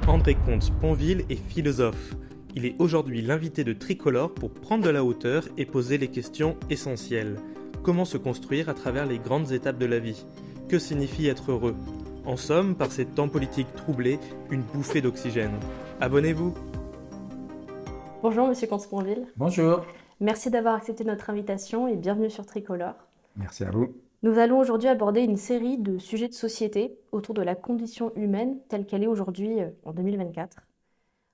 André Comte-Sponville est philosophe. Il est aujourd'hui l'invité de Tricolore pour prendre de la hauteur et poser les questions essentielles. Comment se construire à travers les grandes étapes de la vie? Que signifie être heureux? En somme, par ces temps politiques troublés, une bouffée d'oxygène. Abonnez-vous! Bonjour Monsieur Comte-Sponville. Bonjour. Merci d'avoir accepté notre invitation et bienvenue sur Tricolore. Merci à vous. Nous allons aujourd'hui aborder une série de sujets de société autour de la condition humaine telle qu'elle est aujourd'hui en 2024.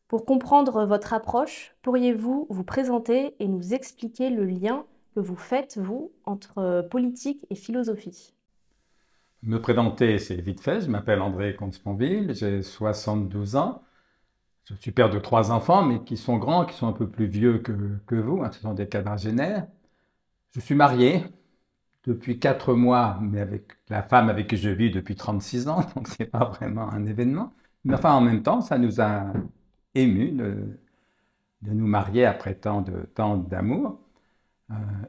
Pour comprendre votre approche, pourriez-vous vous présenter et nous expliquer le lien que vous faites, vous, entre politique et philosophie? Me présenter, c'est vite fait. Je m'appelle André Comte-Sponville, j'ai 72 ans. Je suis père de 3 enfants, mais qui sont grands, qui sont un peu plus vieux que vous. Ce sont des quadragénaires. Je suis marié depuis 4 mois, mais avec la femme avec qui je vis depuis 36 ans, donc ce n'est pas vraiment un événement. Mais enfin, en même temps, ça nous a émus de nous marier après tant d'amour.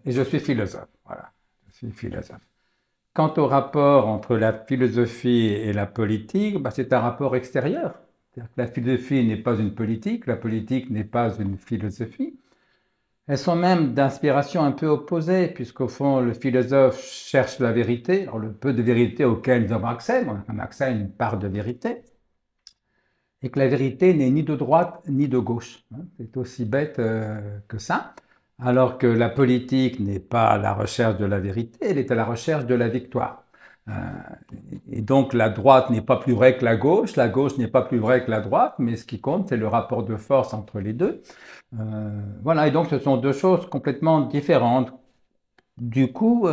Et je suis philosophe, voilà. Je suis philosophe. Quant au rapport entre la philosophie et la politique, c'est un rapport extérieur. C'est-à-dire que la philosophie n'est pas une politique, la politique n'est pas une philosophie. Elles sont même d'inspiration un peu opposée, puisqu'au fond, le philosophe cherche la vérité, alors le peu de vérité auquel nous avons accès, on a accès à une part de vérité, et que la vérité n'est ni de droite ni de gauche. C'est aussi bête que ça. Alors que la politique n'est pas à la recherche de la vérité, elle est à la recherche de la victoire. Et donc la droite n'est pas plus vraie que la gauche n'est pas plus vraie que la droite, mais ce qui compte, c'est le rapport de force entre les deux. Voilà, et donc ce sont deux choses complètement différentes. Du coup,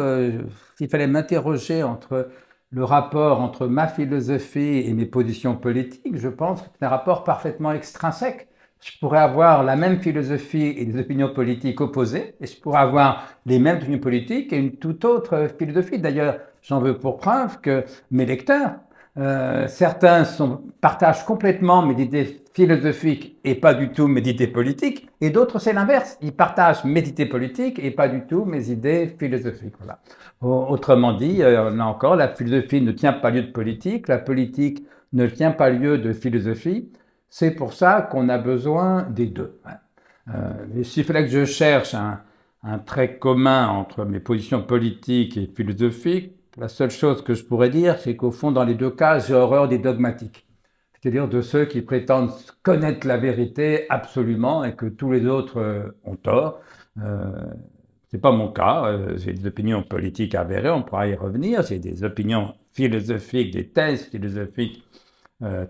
s'il fallait m'interroger entre le rapport entre ma philosophie et mes positions politiques, je pense que c'est un rapport parfaitement extrinsèque. Je pourrais avoir la même philosophie et des opinions politiques opposées, et je pourrais avoir les mêmes opinions politiques et une toute autre philosophie. D'ailleurs, j'en veux pour preuve que mes lecteurs, certains partagent complètement mes idées philosophiques et pas du tout mes idées politiques, et d'autres c'est l'inverse. Ils partagent mes idées politiques et pas du tout mes idées philosophiques. Voilà. Autrement dit, là encore, la philosophie ne tient pas lieu de politique, la politique ne tient pas lieu de philosophie. C'est pour ça qu'on a besoin des deux. S'il fallait que je cherche un trait commun entre mes positions politiques et philosophiques, la seule chose que je pourrais dire, c'est qu'au fond, dans les deux cas, j'ai horreur des dogmatiques. C'est-à-dire de ceux qui prétendent connaître la vérité absolument et que tous les autres ont tort. C'est pas mon cas. J'ai des opinions politiques avérées, on pourra y revenir. J'ai des opinions philosophiques, des thèses philosophiques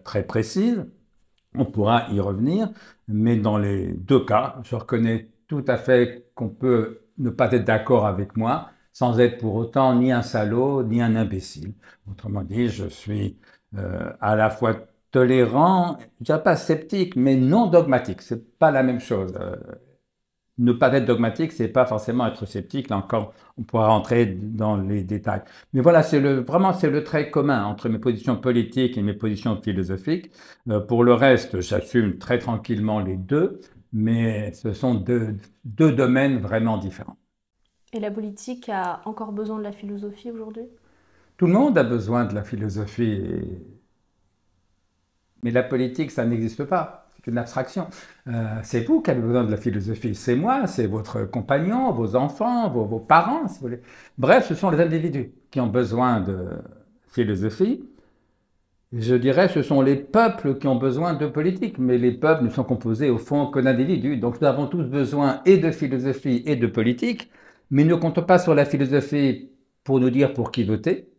très précises. On pourra y revenir, mais dans les deux cas, je reconnais tout à fait qu'on peut ne pas être d'accord avec moi sans être pour autant ni un salaud ni un imbécile. Autrement dit, je suis à la fois tolérant, je dirais pas sceptique, mais non dogmatique. C'est pas la même chose. Ne pas être dogmatique, c'est pas forcément être sceptique. Là encore, on pourra rentrer dans les détails. Mais voilà, vraiment le trait commun entre mes positions politiques et mes positions philosophiques. Pour le reste, j'assume très tranquillement les deux, mais ce sont deux domaines vraiment différents. Et la politique a encore besoin de la philosophie aujourd'hui? Tout le monde a besoin de la philosophie, mais la politique, ça n'existe pas. C'est une abstraction. C'est vous qui avez besoin de la philosophie. C'est moi, c'est votre compagnon, vos enfants, vos parents, si vous voulez. Bref, ce sont les individus qui ont besoin de philosophie. Je dirais, ce sont les peuples qui ont besoin de politique, mais les peuples ne sont composés au fond que d'individus. Donc nous avons tous besoin et de philosophie et de politique, mais ne comptons pas sur la philosophie pour nous dire pour qui voter.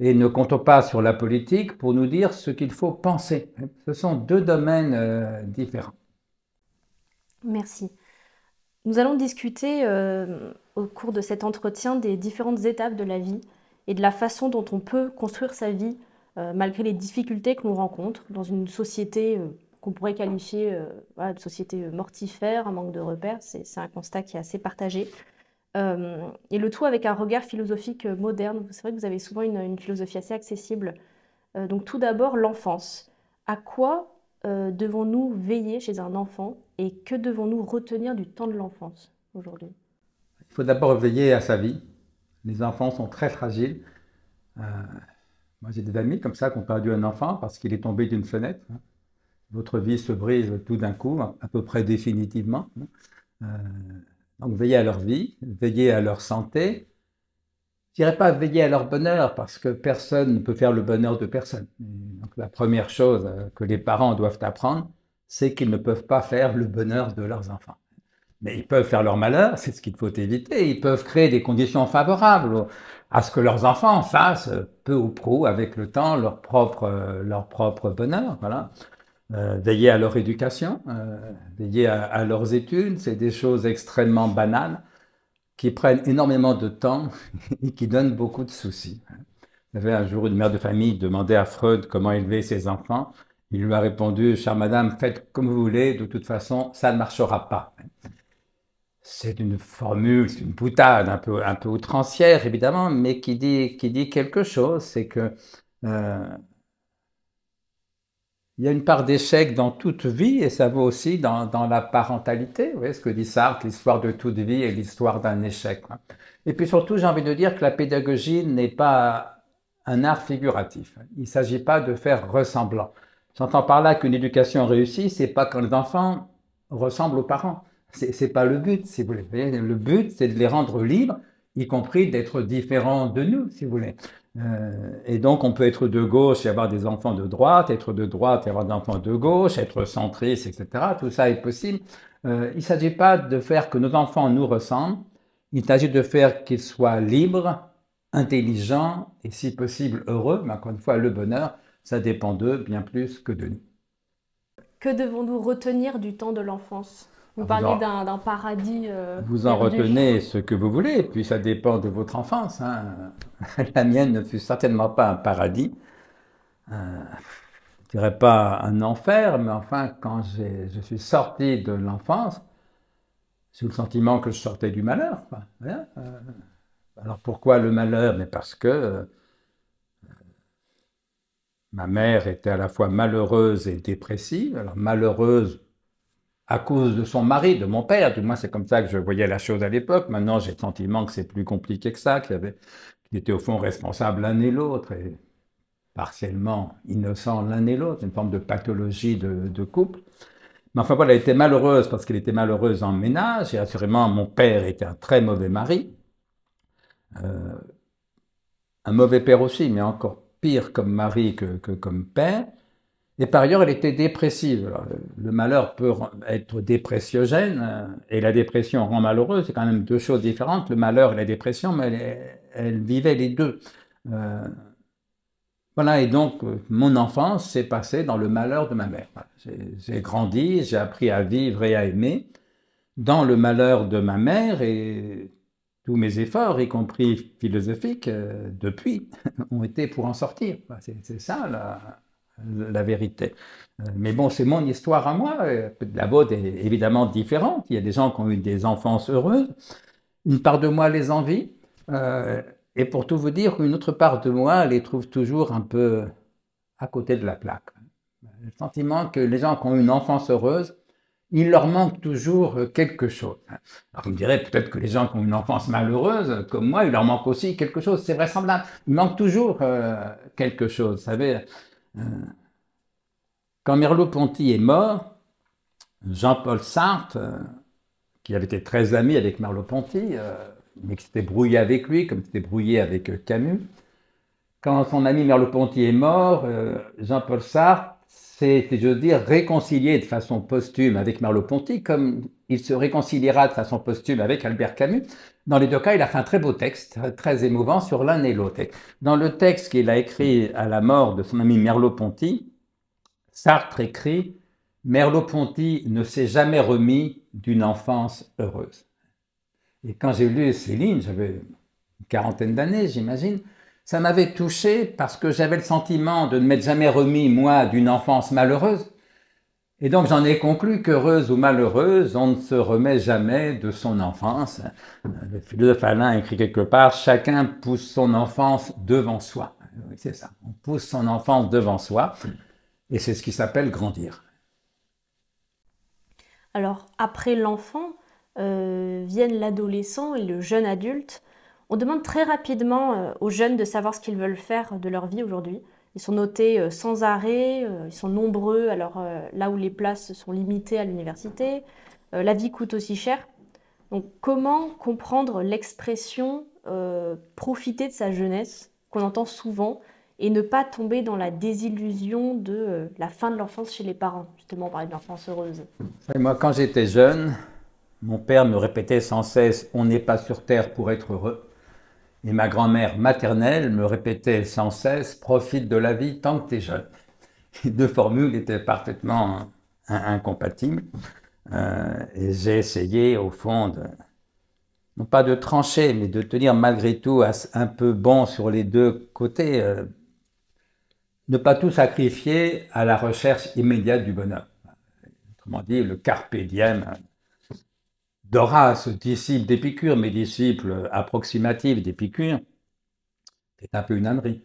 Et ne comptons pas sur la politique pour nous dire ce qu'il faut penser. Ce sont deux domaines différents. Merci. Nous allons discuter au cours de cet entretien des différentes étapes de la vie et de la façon dont on peut construire sa vie malgré les difficultés que l'on rencontre dans une société qu'on pourrait qualifier de société mortifère, un manque de repères. C'est un constat qui est assez partagé. Et le tout avec un regard philosophique moderne. C'est vrai que vous avez souvent une philosophie assez accessible. Donc tout d'abord, l'enfance. À quoi devons-nous veiller chez un enfant et que devons-nous retenir du temps de l'enfance aujourd'hui? Il faut d'abord veiller à sa vie. Les enfants sont très fragiles. Moi, j'ai des amis comme ça qui ont perdu un enfant parce qu'il est tombé d'une fenêtre. votre vie se brise tout d'un coup, à peu près définitivement. Euh, donc veillez à leur vie, veillez à leur santé. Je dirais pas veiller à leur bonheur parce que personne ne peut faire le bonheur de personne. Donc la première chose que les parents doivent apprendre, c'est qu'ils ne peuvent pas faire le bonheur de leurs enfants. Mais ils peuvent faire leur malheur, c'est ce qu'il faut éviter. Ils peuvent créer des conditions favorables à ce que leurs enfants fassent peu ou prou avec le temps leur propre bonheur. Voilà. Veiller à leur éducation, veiller à leurs études, c'est des choses extrêmement banales qui prennent énormément de temps et qui donnent beaucoup de soucis. Il y avait un jour une mère de famille demandait à Freud comment élever ses enfants. Il lui a répondu, chère madame, faites comme vous voulez, de toute façon, ça ne marchera pas. C'est une formule, c'est une boutade un peu outrancière, évidemment, mais qui dit quelque chose, c'est que il y a une part d'échec dans toute vie, et ça vaut aussi dans la parentalité. Vous voyez ce que dit Sartre, l'histoire de toute vie est l'histoire d'un échec. Et puis surtout, j'ai envie de dire que la pédagogie n'est pas un art figuratif. Il ne s'agit pas de faire ressemblant. J'entends par là qu'une éducation réussie, c'est pas quand les enfants ressemblent aux parents. C'est pas le but, si vous voulez. Vous voyez, le but, c'est de les rendre libres, y compris d'être différents de nous, si vous voulez. Et donc, on peut être de gauche et avoir des enfants de droite, être de droite et avoir des enfants de gauche, être centriste, etc. Tout ça est possible. Il ne s'agit pas de faire que nos enfants nous ressemblent. Il s'agit de faire qu'ils soient libres, intelligents et, si possible, heureux. Mais encore une fois, le bonheur, ça dépend d'eux bien plus que de nous. Que devons-nous retenir du temps de l'enfance? Vous parlez d'un paradis vous en perdu. retenez ce que vous voulez, et puis ça dépend de votre enfance. Hein. La mienne ne fut certainement pas un paradis. Je ne dirais pas un enfer, mais enfin, quand je suis sorti de l'enfance, j'ai eu le sentiment que je sortais du malheur. Quoi. Voilà. Alors pourquoi le malheur? Mais parce que ma mère était à la fois malheureuse et dépressive. Alors malheureuse à cause de son mari, de mon père, du moins c'est comme ça que je voyais la chose à l'époque. Maintenant j'ai le sentiment que c'est plus compliqué que ça, qu'ils étaient au fond responsables l'un et l'autre, et partiellement innocents l'un et l'autre, une forme de pathologie de couple. Mais enfin voilà, elle était malheureuse parce qu'elle était malheureuse en ménage, et assurément mon père était un très mauvais mari, un mauvais père aussi, mais encore pire comme mari que comme père. Et par ailleurs, elle était dépressive. Alors, le malheur peut être dépressiogène, et la dépression rend malheureux. C'est quand même deux choses différentes, le malheur et la dépression, mais elle vivait les deux. Euh, voilà, et donc mon enfance s'est passée dans le malheur de ma mère. Voilà. J'ai grandi, j'ai appris à vivre et à aimer dans le malheur de ma mère, et tous mes efforts, y compris philosophiques, depuis, ont été pour en sortir. C'est ça la vérité. Mais bon, c'est mon histoire à moi. La vôtre est évidemment différente. Il y a des gens qui ont eu des enfances heureuses. Une part de moi les envie. Et pour tout vous dire, une autre part de moi les trouve toujours un peu à côté de la plaque. Le sentiment que les gens qui ont eu une enfance heureuse, il leur manque toujours quelque chose. Alors vous me direz peut-être que les gens qui ont une enfance malheureuse, comme moi, il leur manque aussi quelque chose. C'est vraisemblable. Il manque toujours quelque chose. Vous savez, quand Merleau-Ponty est mort, Jean-Paul Sartre, qui avait été très ami avec Merleau-Ponty, mais qui s'était brouillé avec lui, comme il s'était brouillé avec Camus, quand son ami Merleau-Ponty est mort, Jean-Paul Sartre s'est, si j'ose dire, réconcilié de façon posthume avec Merleau-Ponty, comme il se réconciliera de façon posthume avec Albert Camus. Dans les deux cas, il a fait un très beau texte, très émouvant sur l'un et l'autre. Dans le texte qu'il a écrit à la mort de son ami Merleau-Ponty, Sartre écrit « Merleau-Ponty ne s'est jamais remis d'une enfance heureuse ». Et quand j'ai lu ces lignes, j'avais une quarantaine d'années, j'imagine, ça m'avait touché parce que j'avais le sentiment de ne m'être jamais remis, moi, d'une enfance malheureuse. Et donc j'en ai conclu qu'heureuse ou malheureuse, on ne se remet jamais de son enfance. Le philosophe Alain écrit quelque part « Chacun pousse son enfance devant soi ». Oui, c'est ça, on pousse son enfance devant soi. Et c'est ce qui s'appelle grandir. Alors, après l'enfant, viennent l'adolescent et le jeune adulte. On demande très rapidement aux jeunes de savoir ce qu'ils veulent faire de leur vie aujourd'hui. Ils sont notés sans arrêt, ils sont nombreux, alors là où les places sont limitées à l'université. La vie coûte aussi cher. Donc comment comprendre l'expression profiter de sa jeunesse qu'on entend souvent et ne pas tomber dans la désillusion de la fin de l'enfance chez les parents? Justement, on parlait de l'enfance heureuse. Moi, quand j'étais jeune, mon père me répétait sans cesse « on n'est pas sur terre pour être heureux ». Et ma grand-mère maternelle me répétait sans cesse « profite de la vie tant que tu es jeune ». Les deux formules étaient parfaitement incompatibles. Et j'ai essayé, au fond, non pas de trancher, mais de tenir malgré tout un peu bon sur les deux côtés. Ne pas tout sacrifier à la recherche immédiate du bonheur. Autrement dit, le carpe diem d'Horace, disciple d'Épicure, mais disciple approximatif d'Épicure, c'est un peu une ânerie.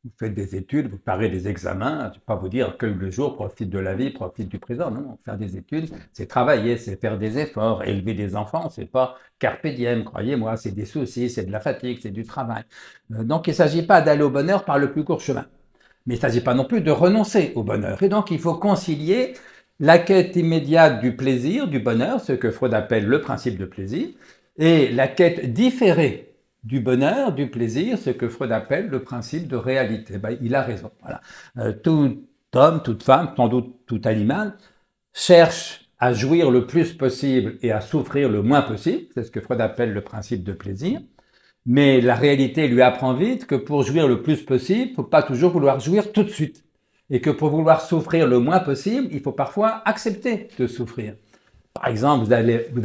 Vous faites des études, vous parez des examens, je ne vais pas vous dire que le jour, profite de la vie, profite du présent. Non, faire des études, c'est travailler, c'est faire des efforts. Élever des enfants, c'est pas carpe diem, croyez-moi, c'est des soucis, c'est de la fatigue, c'est du travail. Donc il ne s'agit pas d'aller au bonheur par le plus court chemin. Mais il ne s'agit pas non plus de renoncer au bonheur. Et donc il faut concilier la quête immédiate du plaisir, du bonheur, ce que Freud appelle le principe de plaisir, et la quête différée du bonheur, du plaisir, ce que Freud appelle le principe de réalité. Ben, il a raison. Voilà. Tout homme, toute femme, sans doute tout animal, cherche à jouir le plus possible et à souffrir le moins possible. C'est ce que Freud appelle le principe de plaisir. Mais la réalité lui apprend vite que pour jouir le plus possible, il ne faut pas toujours vouloir jouir tout de suite. Et que pour vouloir souffrir le moins possible, il faut parfois accepter de souffrir. Par exemple, vous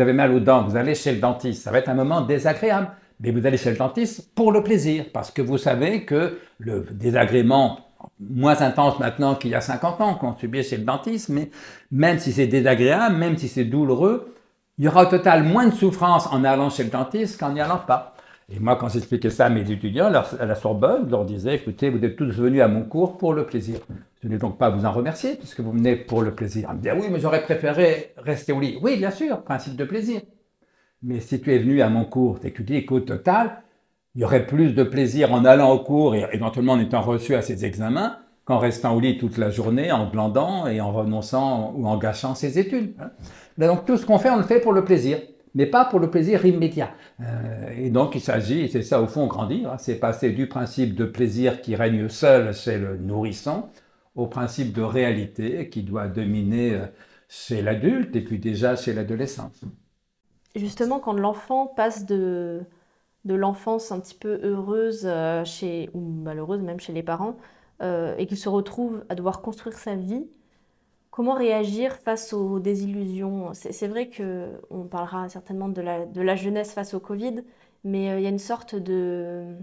avez mal aux dents, vous allez chez le dentiste, ça va être un moment désagréable. Mais vous allez chez le dentiste pour le plaisir, parce que vous savez que le désagrément, moins intense maintenant qu'il y a 50 ans qu'on subit chez le dentiste, mais même si c'est désagréable, même si c'est douloureux, il y aura au total moins de souffrance en allant chez le dentiste qu'en n'y allant pas. Et moi, quand j'expliquais ça à mes étudiants à la Sorbonne, je leur disais, écoutez, vous êtes tous venus à mon cours pour le plaisir. Je n'ai donc pas à vous en remercier, puisque vous venez pour le plaisir. Ils me disaient, oui, mais j'aurais préféré rester au lit. Oui, bien sûr, principe de plaisir. Mais si tu es venu à mon cours et que tu dis qu'au total, il y aurait plus de plaisir en allant au cours et éventuellement en étant reçu à ses examens qu'en restant au lit toute la journée, en glandant et en renonçant ou en gâchant ses études. Donc tout ce qu'on fait, on le fait pour le plaisir, mais pas pour le plaisir immédiat. Et donc il s'agit, et c'est ça au fond grandir, c'est passer du principe de plaisir qui règne seul chez le nourrisson au principe de réalité qui doit dominer chez l'adulte et puis déjà chez l'adolescence. Justement, quand l'enfant passe de l'enfance un petit peu heureuse ou malheureuse même chez les parents, et qu'il se retrouve à devoir construire sa vie, comment réagir face aux désillusions? C'est vrai qu'on parlera certainement de la jeunesse face au Covid, mais il y a une sorte de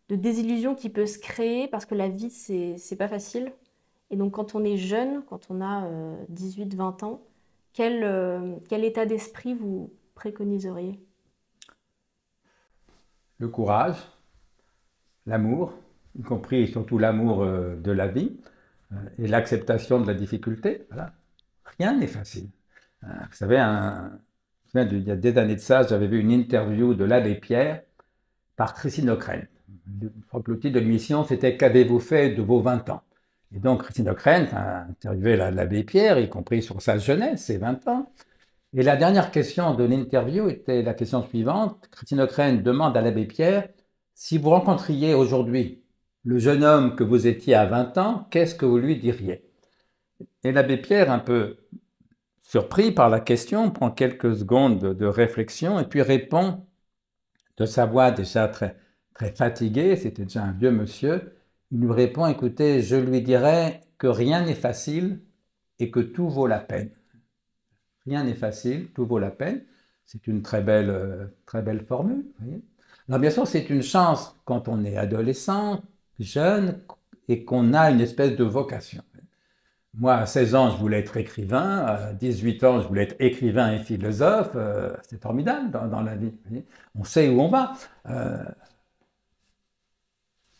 désillusion qui peut se créer parce que la vie, c'est pas facile. Et donc quand on est jeune, quand on a 18-20 ans, quel état d'esprit vous préconiseriez? Le courage, l'amour, y compris et surtout l'amour de la vie, et l'acceptation de la difficulté. Voilà. Rien n'est facile. Vous savez, il y a des années de ça, j'avais vu une interview de l'abbé Pierre par Christine Ockrent. Je crois que le titre de l'émission, c'était « Qu'avez-vous fait de vos 20 ans ?» Et donc, Christine Ockrent a interviewé l'abbé Pierre, y compris sur sa jeunesse, ses 20 ans. Et la dernière question de l'interview était la question suivante. Christine Ockrent demande à l'abbé Pierre, si vous rencontriez aujourd'hui le jeune homme que vous étiez à 20 ans, qu'est-ce que vous lui diriez? Et l'abbé Pierre, un peu surpris par la question, prend quelques secondes de réflexion et puis répond de sa voix déjà très, très fatiguée, c'était déjà un vieux monsieur. Il lui répond, écoutez, je lui dirais que rien n'est facile et que tout vaut la peine. Rien n'est facile, tout vaut la peine. C'est une très belle formule. Voyez. Alors bien sûr, c'est une chance quand on est adolescent, jeune, et qu'on a une espèce de vocation. Moi, à 16 ans, je voulais être écrivain. À 18 ans, je voulais être écrivain et philosophe. C'est formidable dans la vie. Voyez. On sait où on va.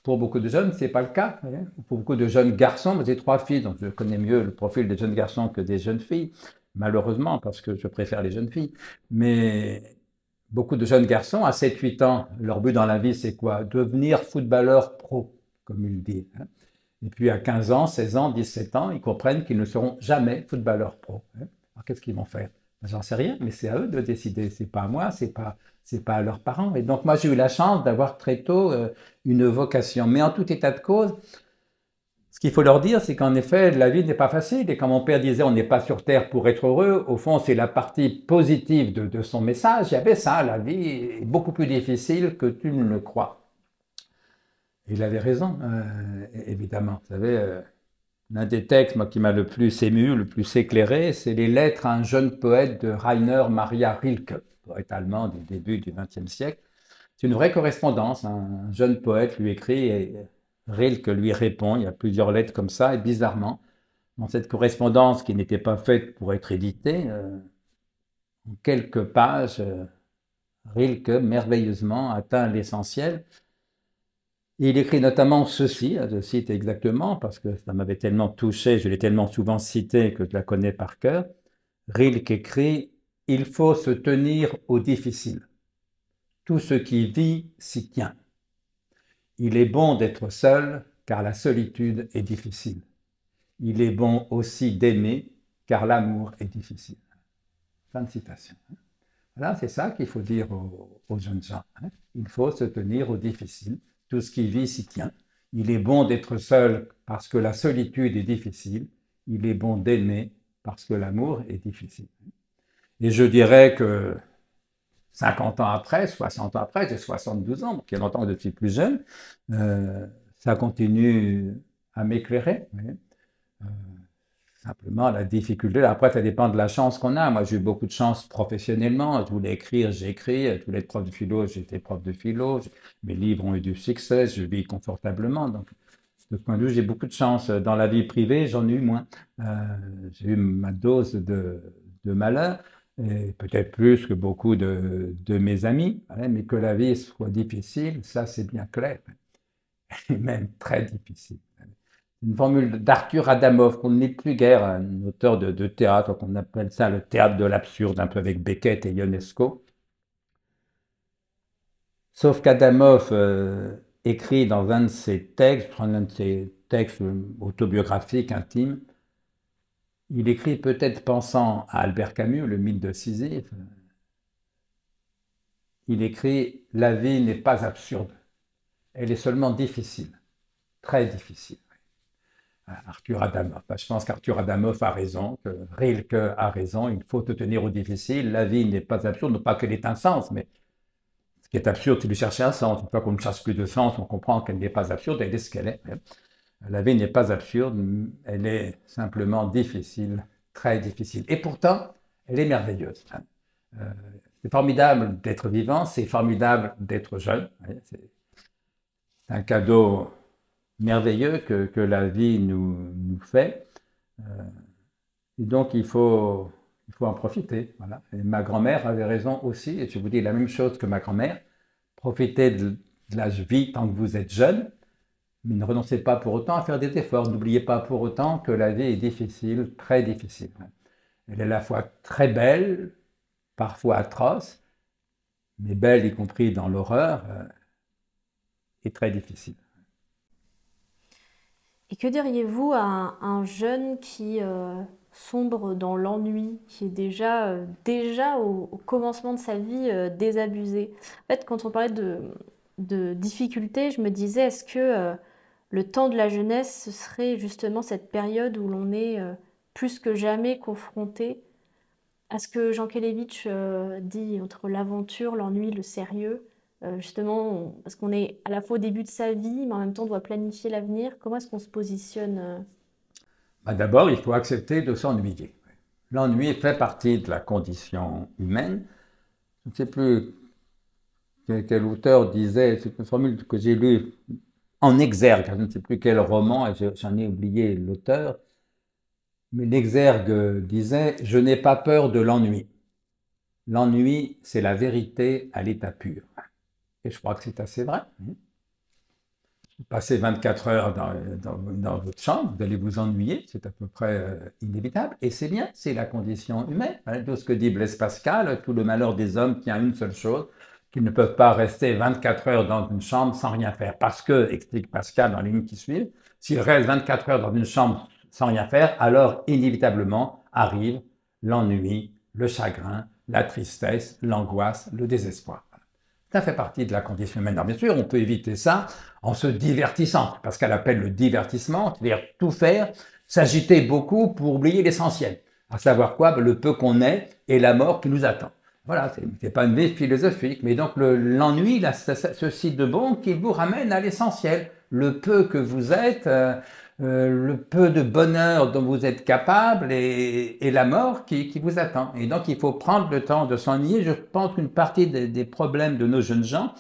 Pour beaucoup de jeunes, ce n'est pas le cas. Voyez. Pour beaucoup de jeunes garçons, j'ai 3 filles, donc je connais mieux le profil des jeunes garçons que des jeunes filles. Malheureusement, parce que je préfère les jeunes filles. Mais beaucoup de jeunes garçons, à 7-8 ans, leur but dans la vie, c'est quoi? Devenir footballeur pro. comme il dit. Hein. Et puis à 15 ans, 16 ans, 17 ans, ils comprennent qu'ils ne seront jamais footballeurs pro. Hein. Alors qu'est-ce qu'ils vont faire? J'en sais rien, mais c'est à eux de décider. C'est pas à moi, c'est pas à leurs parents. Et donc moi, j'ai eu la chance d'avoir très tôt une vocation. Mais en tout état de cause, ce qu'il faut leur dire, c'est qu'en effet, la vie n'est pas facile. Et quand mon père disait, on n'est pas sur Terre pour être heureux, au fond, c'est la partie positive de son message. Il y avait ça, la vie est beaucoup plus difficile que tu ne le crois. Et il avait raison, évidemment. Vous savez, l'un des textes moi, qui m'a le plus ému, le plus éclairé, c'est les lettres à un jeune poète de Rainer Maria Rilke, poète allemand du début du XXe siècle. C'est une vraie correspondance. Un jeune poète lui écrit et Rilke lui répond. Il y a plusieurs lettres comme ça. Et bizarrement, dans cette correspondance qui n'était pas faite pour être éditée, en quelques pages, Rilke merveilleusement atteint l'essentiel. Et il écrit notamment ceci, je cite exactement, parce que ça m'avait tellement touché, je l'ai tellement souvent cité que je la connais par cœur. Rilke écrit « Il faut se tenir au difficile. Tout ce qui vit s'y tient. Il est bon d'être seul, car la solitude est difficile. Il est bon aussi d'aimer, car l'amour est difficile. » Fin de citation. Voilà, c'est ça qu'il faut dire aux jeunes gens. Hein. Il faut se tenir au difficile. Tout ce qui vit s'y tient. Il est bon d'être seul parce que la solitude est difficile. Il est bon d'aimer parce que l'amour est difficile. Et je dirais que 50 ans après, 60 ans après, j'ai 72 ans, donc il y a longtemps que je suis plus jeune, ça continue à m'éclairer. Simplement, la difficulté, après, ça dépend de la chance qu'on a. Moi, j'ai eu beaucoup de chance professionnellement. Je voulais écrire, j'ai écrit. Je voulais être prof de philo, j'ai été prof de philo. Mes livres ont eu du succès, je vis confortablement. Donc, de ce point de vue, j'ai beaucoup de chance. Dans la vie privée, j'en ai eu moins. J'ai eu ma dose de malheur, et peut-être plus que beaucoup de mes amis. Mais que la vie soit difficile, ça, c'est bien clair. Et même très difficile. Une formule d'Arthur Adamoff, qu'on ne lit plus guère, un auteur de théâtre, qu'on appelle ça le théâtre de l'absurde, un peu avec Beckett et Ionesco. Sauf qu'Adamoff écrit dans un de ses textes autobiographiques, intimes, il écrit peut-être pensant à Albert Camus, le mythe de Sisyphe, il écrit « La vie n'est pas absurde, elle est seulement difficile, très difficile ». Arthur Adamoff. Je pense qu'Arthur Adamoff a raison, que Rilke a raison, il faut te tenir au difficile. La vie n'est pas absurde, non pas qu'elle ait un sens, mais ce qui est absurde, c'est de chercher un sens. Une fois qu'on ne cherche plus de sens, on comprend qu'elle n'est pas absurde, elle est ce qu'elle est. La vie n'est pas absurde, elle est simplement difficile, très difficile. Et pourtant, elle est merveilleuse. C'est formidable d'être vivant, c'est formidable d'être jeune. C'est un cadeau merveilleux que la vie nous fait. Et donc, il faut en profiter. Voilà. Et ma grand-mère avait raison aussi, et je vous dis la même chose que ma grand-mère. Profitez de la vie tant que vous êtes jeune, mais ne renoncez pas pour autant à faire des efforts. N'oubliez pas pour autant que la vie est difficile, très difficile. Elle est à la fois très belle, parfois atroce, mais belle y compris dans l'horreur, et très difficile. Et que diriez-vous à un jeune qui sombre dans l'ennui, qui est déjà au commencement de sa vie désabusé? En fait, quand on parlait de difficultés, je me disais, est-ce que le temps de la jeunesse, ce serait justement cette période où l'on est plus que jamais confronté à ce que Jean Kelevitch dit entre l'aventure, l'ennui, le sérieux? Justement, parce qu'on est à la fois au début de sa vie, mais en même temps on doit planifier l'avenir. Comment est-ce qu'on se positionne D'abord, il faut accepter de s'ennuyer. L'ennui fait partie de la condition humaine. Je ne sais plus quel auteur disait, c'est une formule que j'ai lue en exergue, je ne sais plus quel roman, et j'en ai oublié l'auteur, mais l'exergue disait « Je n'ai pas peur de l'ennui. L'ennui, c'est la vérité à l'état pur. » Et je crois que c'est assez vrai. Vous passez 24 heures dans votre chambre, vous allez vous ennuyer, c'est à peu près inévitable. Et c'est bien, c'est la condition humaine. Tout ce que dit Blaise Pascal, tout le malheur des hommes tient à une seule chose, qu'ils ne peuvent pas rester 24 heures dans une chambre sans rien faire. Parce que, explique Pascal dans les lignes qui suivent, s'ils restent 24 heures dans une chambre sans rien faire, alors inévitablement arrive l'ennui, le chagrin, la tristesse, l'angoisse, le désespoir. Ça fait partie de la condition humaine. Alors bien sûr, on peut éviter ça en se divertissant, parce qu'elle appelle le divertissement, c'est-à-dire tout faire, s'agiter beaucoup pour oublier l'essentiel. À savoir quoi? Le peu qu'on est et la mort qui nous attend. Voilà, c'est pas une vie philosophique, mais donc l'ennui, il a ceci de bon qu'il vous ramène à l'essentiel. Le peu que vous êtes, le peu de bonheur dont vous êtes capable et la mort qui vous attend. Et donc, il faut prendre le temps de s'ennuyer. Je pense qu'une partie des problèmes de nos jeunes gens,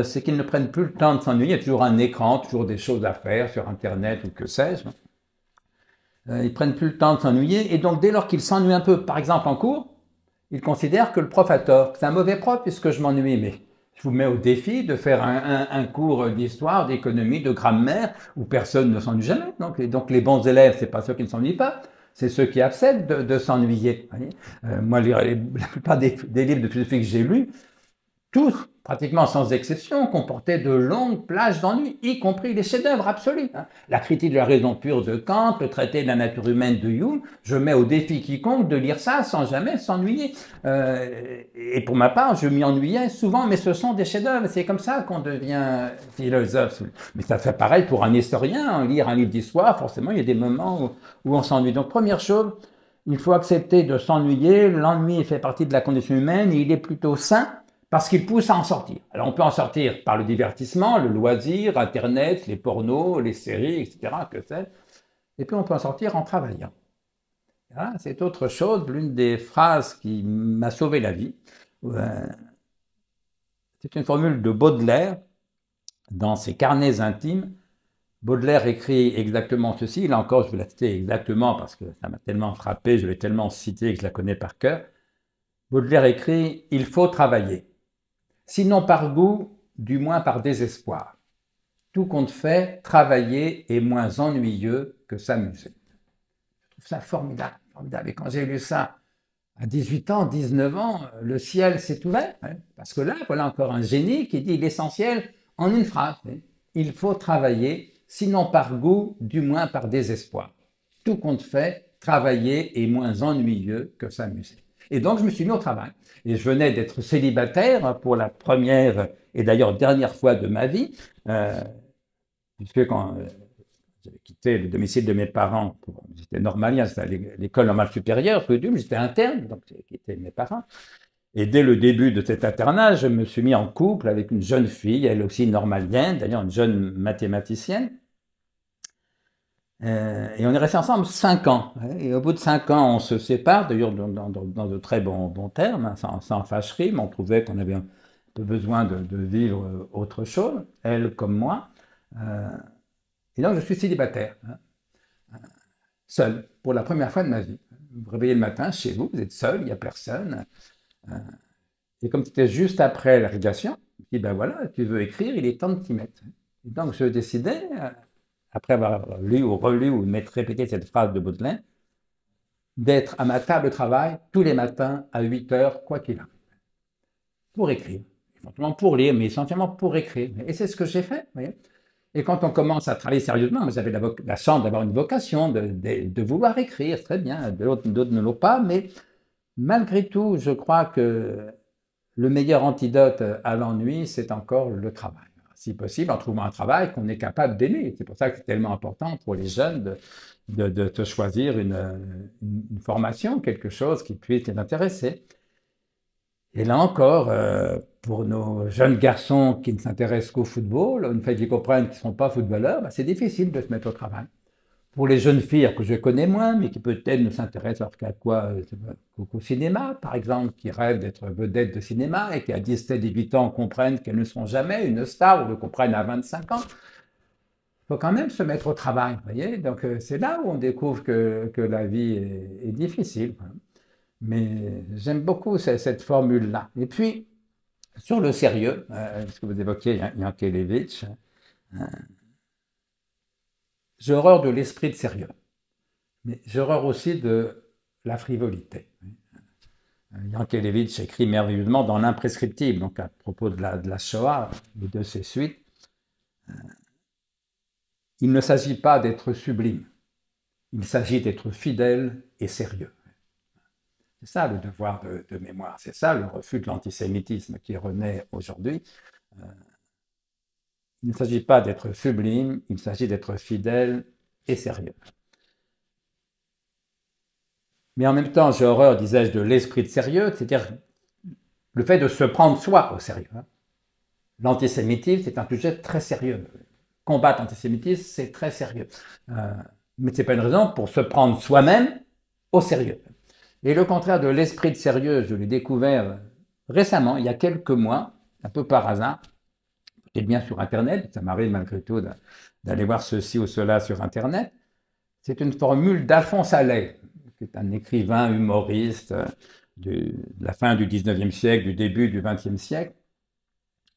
c'est qu'ils ne prennent plus le temps de s'ennuyer. Il y a toujours un écran, toujours des choses à faire sur Internet ou que sais-je. Ils prennent plus le temps de s'ennuyer. Et donc, dès lors qu'ils s'ennuient un peu, par exemple en cours, ils considèrent que le prof a tort. C'est un mauvais prof puisque je m'ennuie. Mais je vous mets au défi de faire un cours d'histoire, d'économie, de grammaire où personne ne s'ennuie jamais. Donc les bons élèves, c'est pas ceux qui ne s'ennuient pas, c'est ceux qui acceptent de s'ennuyer. Moi, la plupart des livres de philosophie que j'ai lus, tous, pratiquement sans exception, comportaient de longues plages d'ennui, y compris les chefs-d'œuvre absolus. La critique de la raison pure de Kant, le traité de la nature humaine de Hume, je mets au défi quiconque de lire ça sans jamais s'ennuyer. Et pour ma part, je m'y ennuyais souvent, mais ce sont des chefs-d'œuvre. C'est comme ça qu'on devient philosophe. Mais ça fait pareil pour un historien. Lire un livre d'histoire, forcément, il y a des moments où on s'ennuie. Donc, première chose, il faut accepter de s'ennuyer. L'ennui fait partie de la condition humaine et il est plutôt sain, parce qu'il pousse à en sortir. Alors on peut en sortir par le divertissement, le loisir, Internet, les pornos, les séries, etc. que c'est. Et puis on peut en sortir en travaillant. C'est autre chose, l'une des phrases qui m'a sauvé la vie. C'est une formule de Baudelaire dans ses carnets intimes. Baudelaire écrit exactement ceci. Là encore, je vais la citer exactement parce que ça m'a tellement frappé, je l'ai tellement cité que je la connais par cœur. Baudelaire écrit « Il faut travailler. Sinon par goût, du moins par désespoir. Tout compte fait, travailler est moins ennuyeux que s'amuser. » Je trouve ça formidable, formidable. Et quand j'ai lu ça à 18 ans, 19 ans, le ciel s'est ouvert. Parce que là, voilà encore un génie qui dit l'essentiel en une phrase. Il faut travailler, sinon par goût, du moins par désespoir. Tout compte fait, travailler est moins ennuyeux que s'amuser. Et donc, je me suis mis au travail. Et je venais d'être célibataire pour la première et d'ailleurs dernière fois de ma vie, puisque quand j'avais quitté le domicile de mes parents, j'étais normalien, c'était l'école normale supérieure, j'étais interne, donc j'ai quitté mes parents. Et dès le début de cet internat, je me suis mis en couple avec une jeune fille, elle aussi normalienne, d'ailleurs une jeune mathématicienne. Et on est resté ensemble 5 ans. Et au bout de 5 ans, on se sépare, d'ailleurs dans de très bons termes, sans fâcherie, mais on trouvait qu'on avait un peu besoin de vivre autre chose, elle comme moi. Et donc je suis célibataire, seul, pour la première fois de ma vie. Vous vous réveillez le matin chez vous, vous êtes seul, il n'y a personne. Et comme c'était juste après la radiation, je me dis, ben voilà, tu veux écrire, il est temps de t'y mettre. Et donc je décidais, après avoir lu ou relu ou répété cette phrase de Baudelaire, d'être à ma table de travail tous les matins à 8 heures, quoi qu'il arrive, pour écrire. Éventuellement pour lire, mais essentiellement pour écrire. Et c'est ce que j'ai fait. Vous voyez. Et quand on commence à travailler sérieusement, j'avais la chance d'avoir une vocation, de vouloir écrire, très bien, d'autres ne l'ont pas, mais malgré tout, je crois que le meilleur antidote à l'ennui, c'est encore le travail. Si possible, en trouvant un travail qu'on est capable d'aimer. C'est pour ça que c'est tellement important pour les jeunes de te choisir une formation, quelque chose qui puisse les intéresser. Et là encore, pour nos jeunes garçons qui ne s'intéressent qu'au football, une fois qu'ils comprennent qu'ils ne sont pas footballeurs, c'est difficile de se mettre au travail. Pour les jeunes filles que je connais moins, mais qui peut-être ne s'intéressent qu'à quoi, qu'au cinéma, par exemple, qui rêvent d'être vedettes de cinéma et qui à 17-18 ans comprennent qu'elles ne seront jamais une star ou le comprennent à 25 ans, il faut quand même se mettre au travail, vous voyez. Donc c'est là où on découvre que la vie est difficile. Mais j'aime beaucoup cette formule-là. Et puis, sur le sérieux, ce que vous évoquiez, Yankelevitch, j'ai horreur de l'esprit de sérieux, mais j'ai horreur aussi de la frivolité. Yankelevitch écrit merveilleusement dans l'imprescriptible, donc à propos de la Shoah et de ses suites. Il ne s'agit pas d'être sublime, il s'agit d'être fidèle et sérieux. C'est ça le devoir de mémoire, c'est ça le refus de l'antisémitisme qui renaît aujourd'hui. Il ne s'agit pas d'être sublime, il s'agit d'être fidèle et sérieux. Mais en même temps, j'ai horreur, disais-je, de l'esprit de sérieux, c'est-à-dire le fait de se prendre soi au sérieux. L'antisémitisme, c'est un sujet très sérieux. Combattre l'antisémitisme, c'est très sérieux. Mais ce n'est pas une raison pour se prendre soi-même au sérieux. Et le contraire de l'esprit de sérieux, je l'ai découvert récemment, il y a quelques mois, un peu par hasard, et bien sur Internet, ça m'arrive malgré tout d'aller voir ceci ou cela sur Internet. C'est une formule d'Alphonse Allais, qui est un écrivain humoriste de la fin du 19e siècle, du début du 20e siècle.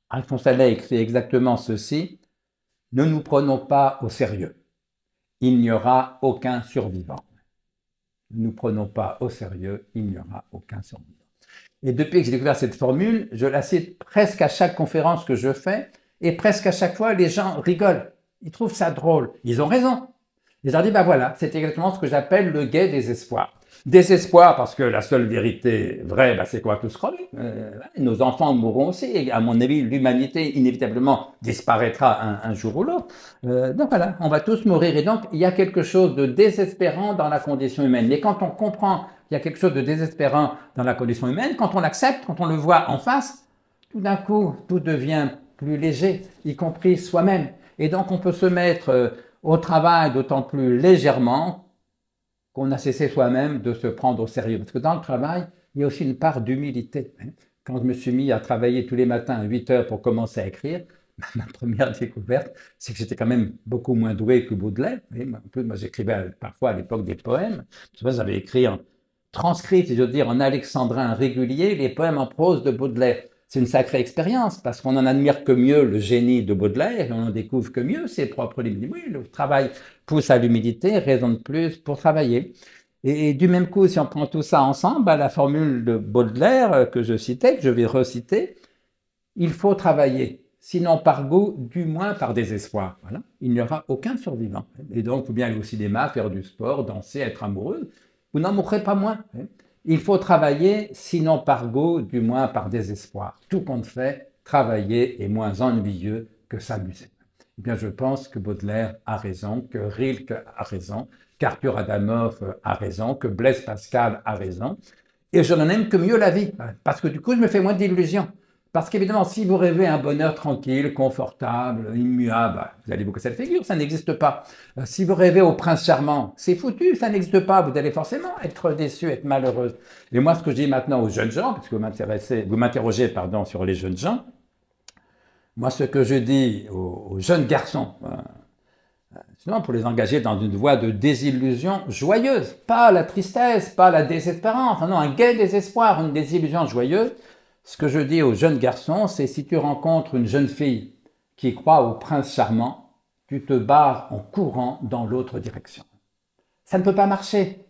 Alphonse Allais écrit exactement ceci: « Ne nous prenons pas au sérieux, il n'y aura aucun survivant. » Ne nous prenons pas au sérieux, il n'y aura aucun survivant. Et depuis que j'ai découvert cette formule, je la cite presque à chaque conférence que je fais, et presque à chaque fois, les gens rigolent. Ils trouvent ça drôle. Ils ont raison. Ils leur disent, ben voilà, c'est exactement ce que j'appelle le gai désespoir. Désespoir parce que la seule vérité vraie, ben, c'est qu'on va tous crever. Nos enfants mourront aussi. Et à mon avis, l'humanité, inévitablement, disparaîtra un jour ou l'autre. Donc voilà, on va tous mourir. Et donc, il y a quelque chose de désespérant dans la condition humaine. Mais quand on comprend qu'il y a quelque chose de désespérant dans la condition humaine, quand on l'accepte, quand on le voit en face, tout d'un coup, tout devient plus léger, y compris soi-même. Et donc, on peut se mettre au travail d'autant plus légèrement qu'on a cessé soi-même de se prendre au sérieux. Parce que dans le travail, il y a aussi une part d'humilité. Quand je me suis mis à travailler tous les matins à 8 heures pour commencer à écrire, ma première découverte, c'est que j'étais quand même beaucoup moins doué que Baudelaire. En plus, moi, j'écrivais parfois à l'époque des poèmes. J'avais écrit transcrit, si je veux dire, en alexandrin régulier, les poèmes en prose de Baudelaire. C'est une sacrée expérience parce qu'on n'en admire que mieux le génie de Baudelaire et on en découvre que mieux ses propres livres. Oui, le travail pousse à l'humilité, raison de plus pour travailler. Et du même coup, si on prend tout ça ensemble, la formule de Baudelaire que je citais, que je vais reciter, il faut travailler, sinon par goût, du moins par désespoir. Voilà. Il n'y aura aucun survivant. Et donc, il faut bien aller au cinéma, faire du sport, danser, être amoureux. Vous n'en mourrez pas moins. Il faut travailler, sinon par goût, du moins par désespoir. Tout compte fait, travailler est moins ennuyeux que s'amuser. Eh bien, je pense que Baudelaire a raison, que Rilke a raison, qu'Arthur Adamoff a raison, que Blaise Pascal a raison. Et je n'en aime que mieux la vie, parce que du coup, je me fais moins d'illusions. Parce qu'évidemment, si vous rêvez un bonheur tranquille, confortable, immuable, vous allez vous casser la figure, ça n'existe pas. Si vous rêvez au prince charmant, c'est foutu, ça n'existe pas. Vous allez forcément être déçu, être malheureuse. Et moi, ce que je dis maintenant aux jeunes gens, puisque vous m'interrogez sur les jeunes gens, moi, ce que je dis aux jeunes garçons, sinon pour les engager dans une voie de désillusion joyeuse, pas la tristesse, pas la désespérance, non, un gai désespoir, une désillusion joyeuse. Ce que je dis aux jeunes garçons, c'est si tu rencontres une jeune fille qui croit au prince charmant, tu te barres en courant dans l'autre direction. Ça ne peut pas marcher.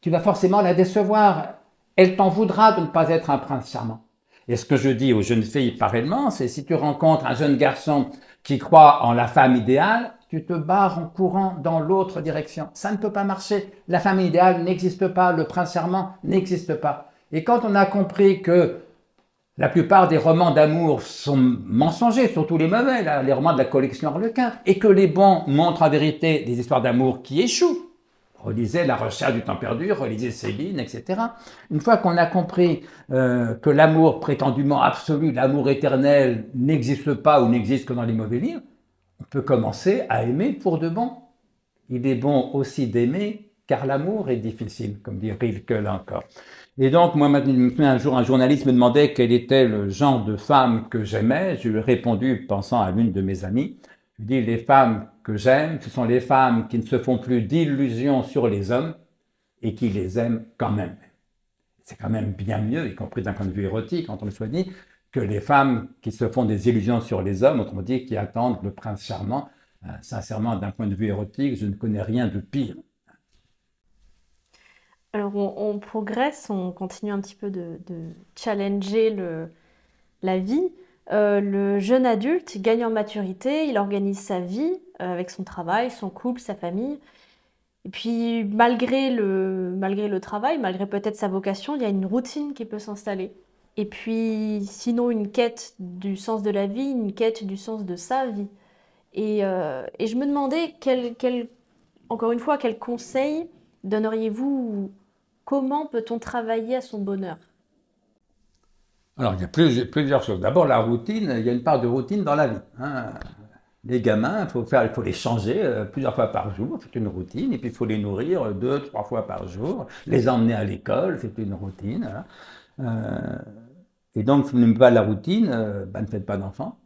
Tu vas forcément la décevoir. Elle t'en voudra de ne pas être un prince charmant. Et ce que je dis aux jeunes filles pareillement, c'est si tu rencontres un jeune garçon qui croit en la femme idéale, tu te barres en courant dans l'autre direction. Ça ne peut pas marcher. La femme idéale n'existe pas, le prince charmant n'existe pas. Et quand on a compris que la plupart des romans d'amour sont mensongers, surtout les mauvais, là, les romans de la collection Harlequin, et que les bons montrent en vérité des histoires d'amour qui échouent. Relisez La Recherche du temps perdu, relisez Céline, etc. Une fois qu'on a compris que l'amour prétendument absolu, l'amour éternel n'existe pas ou n'existe que dans les mauvais livres, on peut commencer à aimer pour de bon. Il est bon aussi d'aimer, car l'amour est difficile, comme dit Rilke là encore. Et donc, moi, un jour, un journaliste me demandait quel était le genre de femme que j'aimais. Je lui ai répondu, pensant à l'une de mes amies. Je lui ai dit, les femmes que j'aime, ce sont les femmes qui ne se font plus d'illusions sur les hommes et qui les aiment quand même. C'est quand même bien mieux, y compris d'un point de vue érotique, quand on le soit dit, que les femmes qui se font des illusions sur les hommes, autrement dit, qui attendent le prince charmant. Sincèrement, d'un point de vue érotique, je ne connais rien de pire. Alors on progresse, on continue un petit peu de challenger la vie. Le jeune adulte gagne en maturité, il organise sa vie avec son travail, son couple, sa famille. Et puis malgré le travail, malgré peut-être sa vocation, il y a une routine qui peut s'installer. Et puis sinon une quête du sens de la vie, une quête du sens de sa vie. Et je me demandais encore une fois, quel conseil donneriez-vous? Comment peut-on travailler à son bonheur? Alors, il y a plusieurs choses. D'abord, la routine, il y a une part de routine dans la vie, hein. Les gamins, il faut les changer plusieurs fois par jour, c'est une routine. Et puis, il faut les nourrir 2, 3 fois par jour, les emmener à l'école, c'est une routine. Voilà. Et donc, si vous n'aimez pas la routine, ne faites pas d'enfants.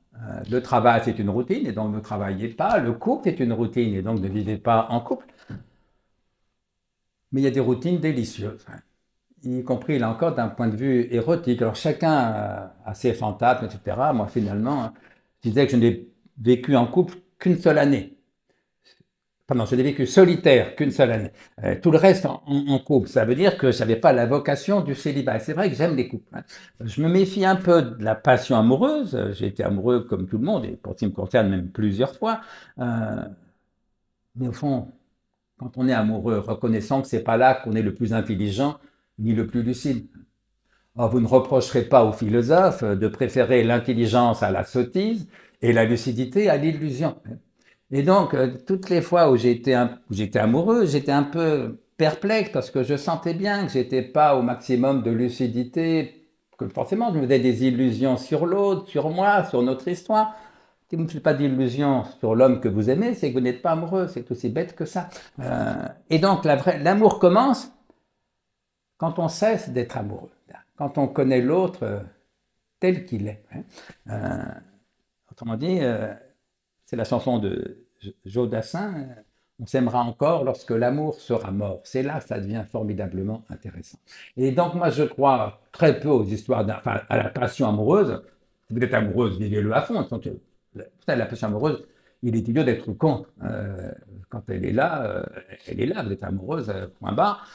Le travail, c'est une routine, et donc ne travaillez pas. Le couple, c'est une routine, et donc ne vivez pas en couple. Mais il y a des routines délicieuses, hein, y compris, là encore, d'un point de vue érotique. Alors, chacun a ses fantasmes, etc. Moi, finalement, je disais que je n'ai vécu en couple qu'une seule année. Pardon, je l'ai vécu solitaire qu'une seule année. Tout le reste en couple. Ça veut dire que je n'avais pas la vocation du célibat. Et c'est vrai que j'aime les couples, hein. Je me méfie un peu de la passion amoureuse. J'ai été amoureux comme tout le monde, et pour ce qui me concerne, même plusieurs fois. Mais au fond, quand on est amoureux, reconnaissant que ce n'est pas là qu'on est le plus intelligent ni le plus lucide. Or, vous ne reprocherez pas aux philosophes de préférer l'intelligence à la sottise et la lucidité à l'illusion. Et donc, toutes les fois où j'étais amoureux, j'étais un peu perplexe parce que je sentais bien que j'étais pas au maximum de lucidité, que forcément je me faisais des illusions sur l'autre, sur moi, sur notre histoire. Si vous ne faites pas d'illusions sur l'homme que vous aimez, c'est que vous n'êtes pas amoureux, c'est aussi bête que ça. Et donc, l'amour commence quand on cesse d'être amoureux, quand on connaît l'autre tel qu'il est. Autrement dit, c'est la chanson de Joe Dassin, on s'aimera encore lorsque l'amour sera mort. C'est là que ça devient formidablement intéressant. Et donc moi je crois très peu aux histoires, à la passion amoureuse. Si vous êtes amoureuse, vivez-le à fond. Donc, la passion amoureuse, il est idiot d'être contre. Quand elle est là, vous êtes amoureuse, point barre.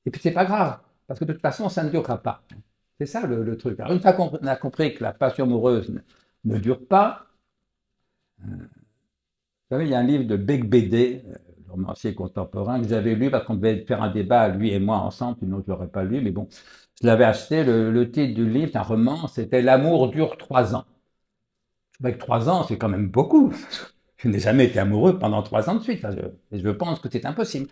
Et puis c'est pas grave, parce que de toute façon ça ne durera pas. C'est ça le truc. Alors une fois qu'on a compris que la passion amoureuse ne dure pas, vous savez, il y a un livre de Beigbeder, le romancier contemporain, que j'avais lu parce qu'on devait faire un débat, lui et moi, ensemble, sinon je ne l'aurais pas lu, mais bon, je l'avais acheté, le titre du livre, un roman, c'était « L'amour dure 3 ans ». Je trouvais que 3 ans, c'est quand même beaucoup. Je n'ai jamais été amoureux pendant 3 ans de suite, et je pense que c'est impossible.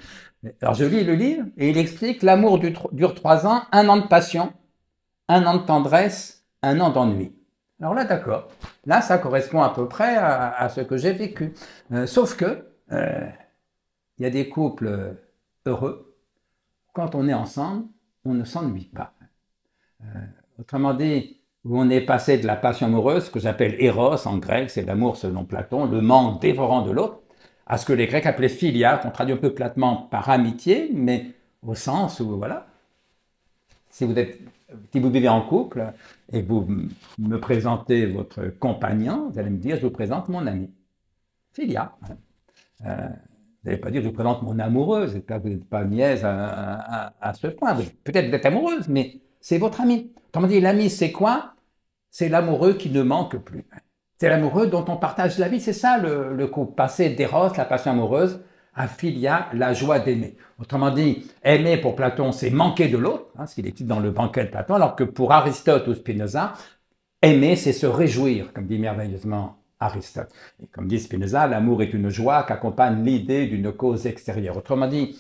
Alors je lis le livre, et il explique « L'amour dure 3 ans, 1 an de passion, 1 an de tendresse, 1 an d'ennui ». Alors là, d'accord. Là, ça correspond à peu près à ce que j'ai vécu. Sauf que, il y a des couples heureux. Quand on est ensemble, on ne s'ennuie pas. Autrement dit, où on est passé de la passion amoureuse, ce que j'appelle éros en grec, c'est l'amour selon Platon, le manque dévorant de l'autre, à ce que les Grecs appelaient philia, qu'on traduit un peu platement par amitié, mais au sens où, voilà, si vous vivez en couple et que vous me présentez votre compagnon, vous allez me dire, je vous présente mon ami. Philia. Vous n'allez pas dire, je vous présente mon amoureuse. J'espère que vous n'êtes pas niaise à ce point. Peut-être que vous êtes amoureuse, mais c'est votre ami. Autrement dit, l'ami, c'est quoi? C'est l'amoureux qui ne manque plus. C'est l'amoureux dont on partage la vie. C'est ça le couple. Passer d'éros, la passion amoureuse, à philia, la joie d'aimer. Autrement dit, aimer pour Platon, c'est manquer de l'autre, ce qu'il écrit dans le banquet de Platon, alors que pour Aristote ou Spinoza, aimer, c'est se réjouir, comme dit merveilleusement Aristote. Et comme dit Spinoza, l'amour est une joie qu'accompagne l'idée d'une cause extérieure. Autrement dit,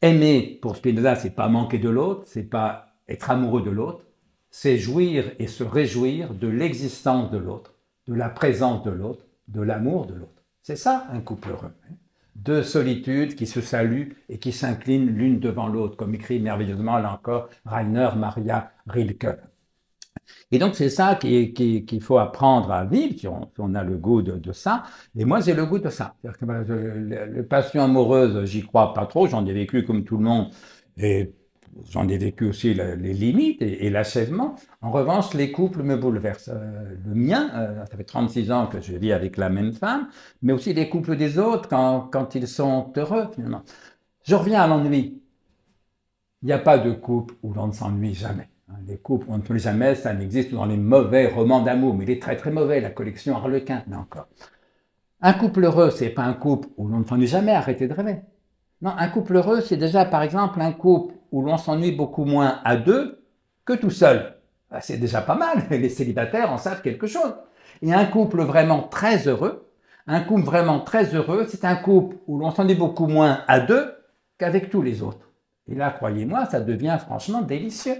aimer pour Spinoza, c'est pas manquer de l'autre, c'est pas être amoureux de l'autre, c'est jouir et se réjouir de l'existence de l'autre, de la présence de l'autre, de l'amour de l'autre. C'est ça un couple heureux. 2 solitudes qui se saluent et qui s'inclinent l'une devant l'autre, comme écrit merveilleusement là encore Rainer Maria Rilke. Et donc c'est ça qu'il faut apprendre à vivre, si on a le goût de ça. Et moi j'ai le goût de ça. C'est-à-dire que les passions amoureuses, j'y crois pas trop, j'en ai vécu comme tout le monde, et j'en ai vécu aussi les limites et l'achèvement. En revanche, les couples me bouleversent. Le mien, ça fait 36 ans que je vis avec la même femme, mais aussi les couples des autres quand ils sont heureux, finalement. Je reviens à l'ennui. Il n'y a pas de couple où l'on ne s'ennuie jamais. Les couples où on ne s'ennuie jamais, ça n'existe que dans les mauvais romans d'amour, mais il est très très mauvais, la collection Harlequin, là encore. Un couple heureux, c'est pas un couple où l'on ne s'ennuie jamais, arrêtez de rêver. Non, un couple heureux, c'est déjà par exemple un couple où l'on s'ennuie beaucoup moins à deux que tout seul. C'est déjà pas mal, les célibataires en savent quelque chose. Et un couple vraiment très heureux, c'est un couple où l'on s'ennuie beaucoup moins à deux qu'avec tous les autres. Et là, croyez-moi, ça devient franchement délicieux.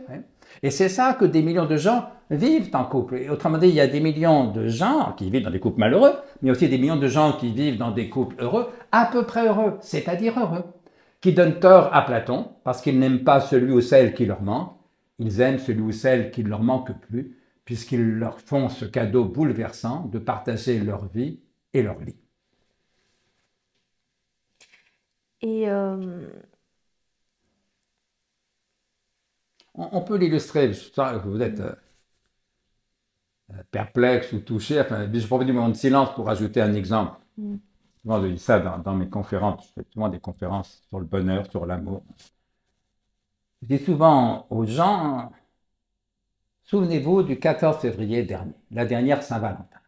Et c'est ça que des millions de gens vivent en couple. Et autrement dit, il y a des millions de gens qui vivent dans des couples malheureux, mais aussi des millions de gens qui vivent dans des couples heureux, à peu près heureux, c'est-à-dire heureux, qui donnent tort à Platon parce qu'ils n'aiment pas celui ou celle qui leur manque, ils aiment celui ou celle qui ne leur manque plus, puisqu'ils leur font ce cadeau bouleversant de partager leur vie et leur lit. Et On peut l'illustrer, je sens que vous êtes perplexe ou touché. Enfin, je profite du moment de silence pour ajouter un exemple. Souvent, je dis ça dans mes conférences. Je fais souvent des conférences sur le bonheur, sur l'amour. Je dis souvent aux gens, souvenez-vous du 14 février dernier, la dernière Saint-Valentin.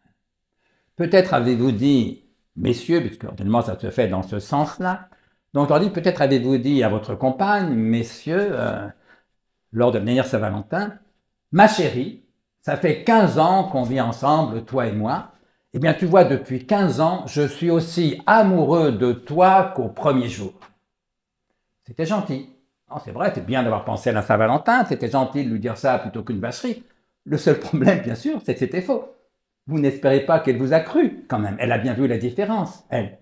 Peut-être avez-vous dit, messieurs, puisque ordinairement ça se fait dans ce sens-là, donc on dit peut-être avez-vous dit à votre compagne, messieurs, lors de la dernière Saint-Valentin, ma chérie, ça fait 15 ans qu'on vit ensemble, toi et moi. Eh bien, tu vois, depuis 15 ans, je suis aussi amoureux de toi qu'au premier jour. C'était gentil. Non, c'est vrai, c'est bien d'avoir pensé à la Saint-Valentin, c'était gentil de lui dire ça plutôt qu'une vacherie. Le seul problème, bien sûr, c'est que c'était faux. Vous n'espérez pas qu'elle vous a cru, quand même. Elle a bien vu la différence, elle.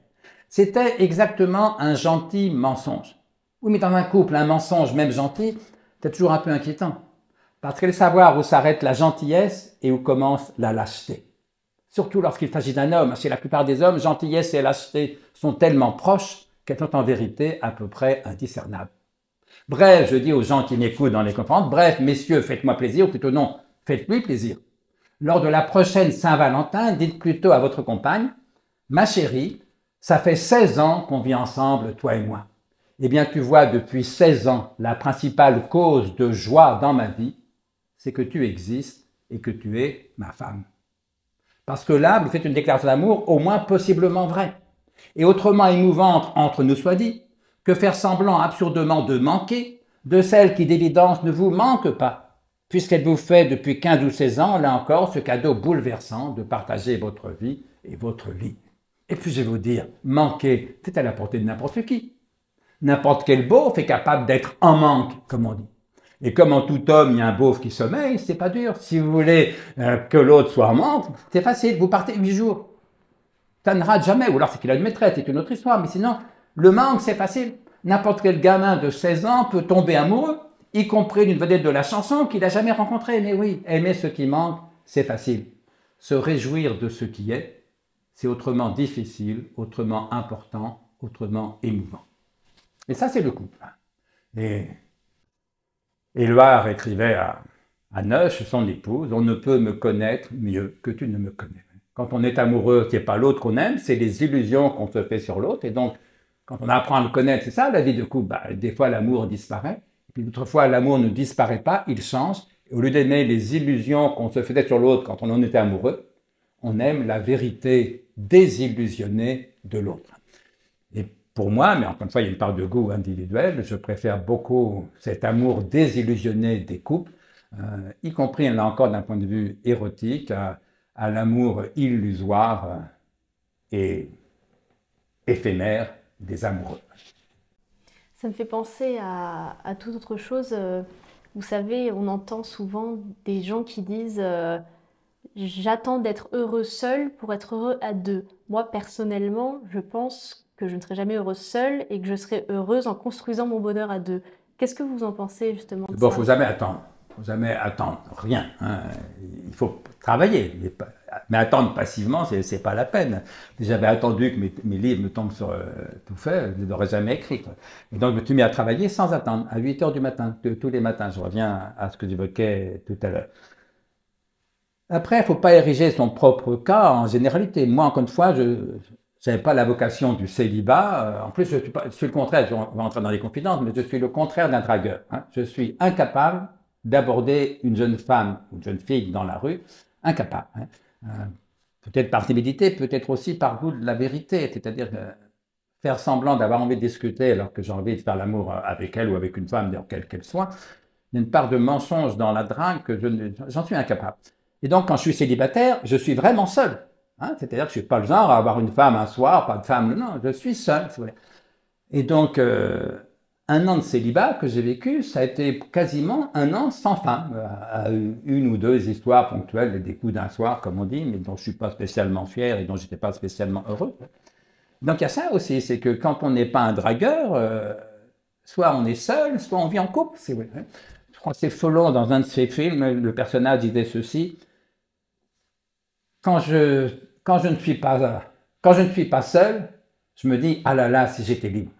C'était exactement un gentil mensonge. Oui, mais dans un couple, un mensonge, même gentil, c'est toujours un peu inquiétant. Parce qu'il faut savoir où s'arrête la gentillesse et où commence la lâcheté. Surtout lorsqu'il s'agit d'un homme. Chez la plupart des hommes, gentillesse et lâcheté sont tellement proches qu'elles sont en vérité à peu près indiscernables. Bref, je dis aux gens qui m'écoutent dans les conférences, bref, messieurs, faites-moi plaisir, ou plutôt non, faites-lui plaisir. Lors de la prochaine Saint-Valentin, dites plutôt à votre compagne, ma chérie, ça fait 16 ans qu'on vit ensemble, toi et moi. Eh bien, tu vois, depuis 16 ans, la principale cause de joie dans ma vie, c'est que tu existes et que tu es ma femme. Parce que là, vous faites une déclaration d'amour au moins possiblement vraie. Et autrement émouvante, entre nous soit dit, que faire semblant absurdement de manquer de celle qui d'évidence ne vous manque pas, puisqu'elle vous fait depuis 15 ou 16 ans, là encore, ce cadeau bouleversant de partager votre vie et votre lit. Et puis je vais vous dire, manquer, c'est à la portée de n'importe qui. N'importe quel beauf est capable d'être en manque, comme on dit. Et comme en tout homme, il y a un beauf qui sommeille, c'est pas dur. Si vous voulez que l'autre soit en manque, c'est facile, vous partez 8 jours. Ça ne rate jamais, ou alors c'est qu'il a une maîtresse, c'est une autre histoire, mais sinon, le manque, c'est facile. N'importe quel gamin de 16 ans peut tomber amoureux, y compris d'une vedette de la chanson qu'il n'a jamais rencontrée. Mais oui, aimer ce qui manque, c'est facile. Se réjouir de ce qui est, c'est autrement difficile, autrement important, autrement émouvant. Et ça, c'est le couple. Et Éluard écrivait à Neusch, son épouse, « On ne peut me connaître mieux que tu ne me connais. » Quand on est amoureux, ce n'est pas l'autre qu'on aime, c'est les illusions qu'on se fait sur l'autre. Et donc, quand on apprend à le connaître, c'est ça la vie de couple. Des fois, l'amour disparaît. Et puis d'autres fois, l'amour ne disparaît pas, il change. Et au lieu d'aimer les illusions qu'on se faisait sur l'autre quand on en était amoureux, on aime la vérité désillusionnée de l'autre. Et pour moi, mais encore une fois, il y a une part de goût individuel, je préfère beaucoup cet amour désillusionné des couples, y compris, là encore, d'un point de vue érotique, à l'amour illusoire et éphémère des amoureux. Ça me fait penser à toute autre chose. Vous savez, on entend souvent des gens qui disent j'attends d'être heureux seul pour être heureux à deux. Moi, personnellement, je pense que je ne serai jamais heureuse seule et que je serai heureuse en construisant mon bonheur à deux. Qu'est-ce que vous en pensez justement de ça? Bon, il ne faut jamais attendre. Il ne faut jamais attendre rien. Il faut travailler. Mais attendre passivement, ce n'est pas la peine. J'avais attendu que mes livres me tombent sur tout fait, je ne les aurais jamais écrits. Et donc, je me suis mis à travailler sans attendre, à 8 heures du matin, tous les matins. Je reviens à ce que j'évoquais tout à l'heure. Après, il ne faut pas ériger son propre cas en généralité. Moi, encore une fois, Je n'avais pas la vocation du célibat. En plus, je suis le contraire, on va entrer dans les confidences, mais je suis le contraire d'un dragueur. Hein. Je suis incapable d'aborder une jeune femme ou une jeune fille dans la rue, incapable. Hein. Peut-être par timidité, peut-être aussi par goût de la vérité, c'est-à-dire faire semblant d'avoir envie de discuter alors que j'ai envie de faire l'amour avec elle ou avec une femme, quelle qu'elle soit. Il y a une part de mensonge dans la drague que j'en suis incapable. Et donc, quand je suis célibataire, je suis vraiment seul. Hein, c'est-à-dire que je ne suis pas le genre à avoir une femme un soir, pas de femme, non, je suis seul. Et donc, un an de célibat que j'ai vécu, ça a été quasiment un an sans femme, à une ou deux histoires ponctuelles, des coups d'un soir, comme on dit, mais dont je ne suis pas spécialement fier et dont je n'étais pas spécialement heureux. Donc, il y a ça aussi, c'est que quand on n'est pas un dragueur, soit on est seul, soit on vit en couple. Je crois que c'est Folon, dans un de ses films, le personnage disait ceci. Quand je ne suis pas seul, je me dis, ah là là, si j'étais libre.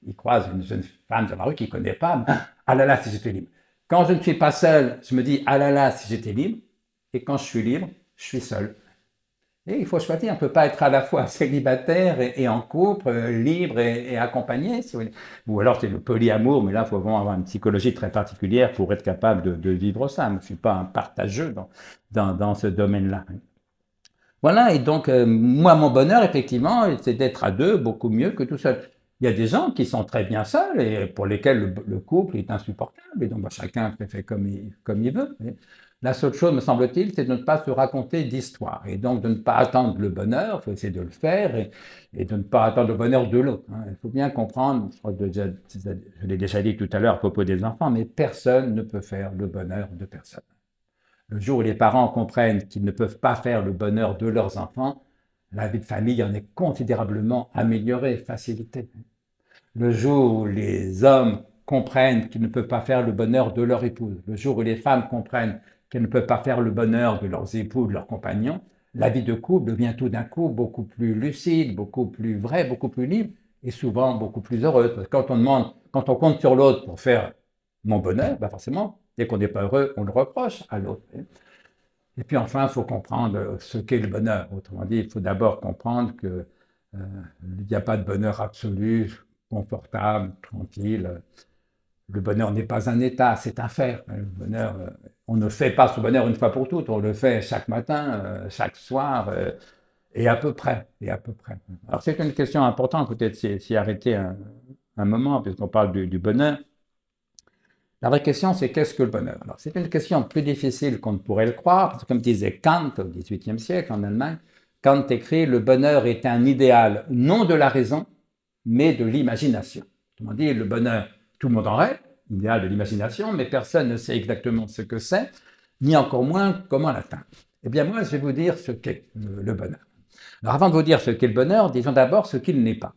Il croise une jeune femme dans la rue qu'il ne connaît pas, ah là là, si j'étais libre. Quand je ne suis pas seul, je me dis, ah là là, si j'étais libre. Et quand je suis libre, je suis seul. Et il faut choisir, on ne peut pas être à la fois célibataire et en couple, libre et accompagné. Si vous voulez. Ou alors c'est le polyamour, mais là, il faut vraiment avoir une psychologie très particulière pour être capable de vivre ça. Je ne suis pas un partageux dans ce domaine-là. Voilà, et donc, moi, mon bonheur, effectivement, c'est d'être à deux, beaucoup mieux que tout seul. Il y a des gens qui sont très bien seuls et pour lesquels le couple est insupportable. Et donc, chacun fait comme il veut. La seule chose, me semble-t-il, c'est de ne pas se raconter d'histoire. Et donc, de ne pas attendre le bonheur, il faut essayer de le faire, et de ne pas attendre le bonheur de l'autre. Hein. Il faut bien comprendre, je l'ai déjà dit tout à l'heure à propos des enfants, mais personne ne peut faire le bonheur de personne. Le jour où les parents comprennent qu'ils ne peuvent pas faire le bonheur de leurs enfants, la vie de famille en est considérablement améliorée, facilitée. Le jour où les hommes comprennent qu'ils ne peuvent pas faire le bonheur de leur épouse, le jour où les femmes comprennent qu'elles ne peuvent pas faire le bonheur de leurs époux, de leurs compagnons, la vie de couple devient tout d'un coup beaucoup plus lucide, beaucoup plus vraie, beaucoup plus libre et souvent beaucoup plus heureuse. Parce que quand on compte sur l'autre pour faire mon bonheur, forcément, dès qu'on n'est pas heureux, on le reproche à l'autre. Et puis enfin, il faut comprendre ce qu'est le bonheur. Autrement dit, il faut d'abord comprendre qu'il n'y a pas de bonheur absolu, confortable, tranquille. Le bonheur n'est pas un état, c'est un faire. Le bonheur, on ne fait pas ce bonheur une fois pour toutes, on le fait chaque matin, chaque soir, et à peu près. Alors c'est une question importante, peut-être s'y arrêter un moment, puisqu'on parle du bonheur. La vraie question, c'est qu'est-ce que le bonheur? Alors, c'est une question plus difficile qu'on ne pourrait le croire, parce que comme disait Kant au XVIIIe siècle en Allemagne, Kant écrit « Le bonheur est un idéal non de la raison, mais de l'imagination ». Autrement dit, le bonheur, tout le monde en rêve, idéal de l'imagination, mais personne ne sait exactement ce que c'est, ni encore moins comment l'atteindre. Eh bien, moi, je vais vous dire ce qu'est le bonheur. Alors, avant de vous dire ce qu'est le bonheur, disons d'abord ce qu'il n'est pas.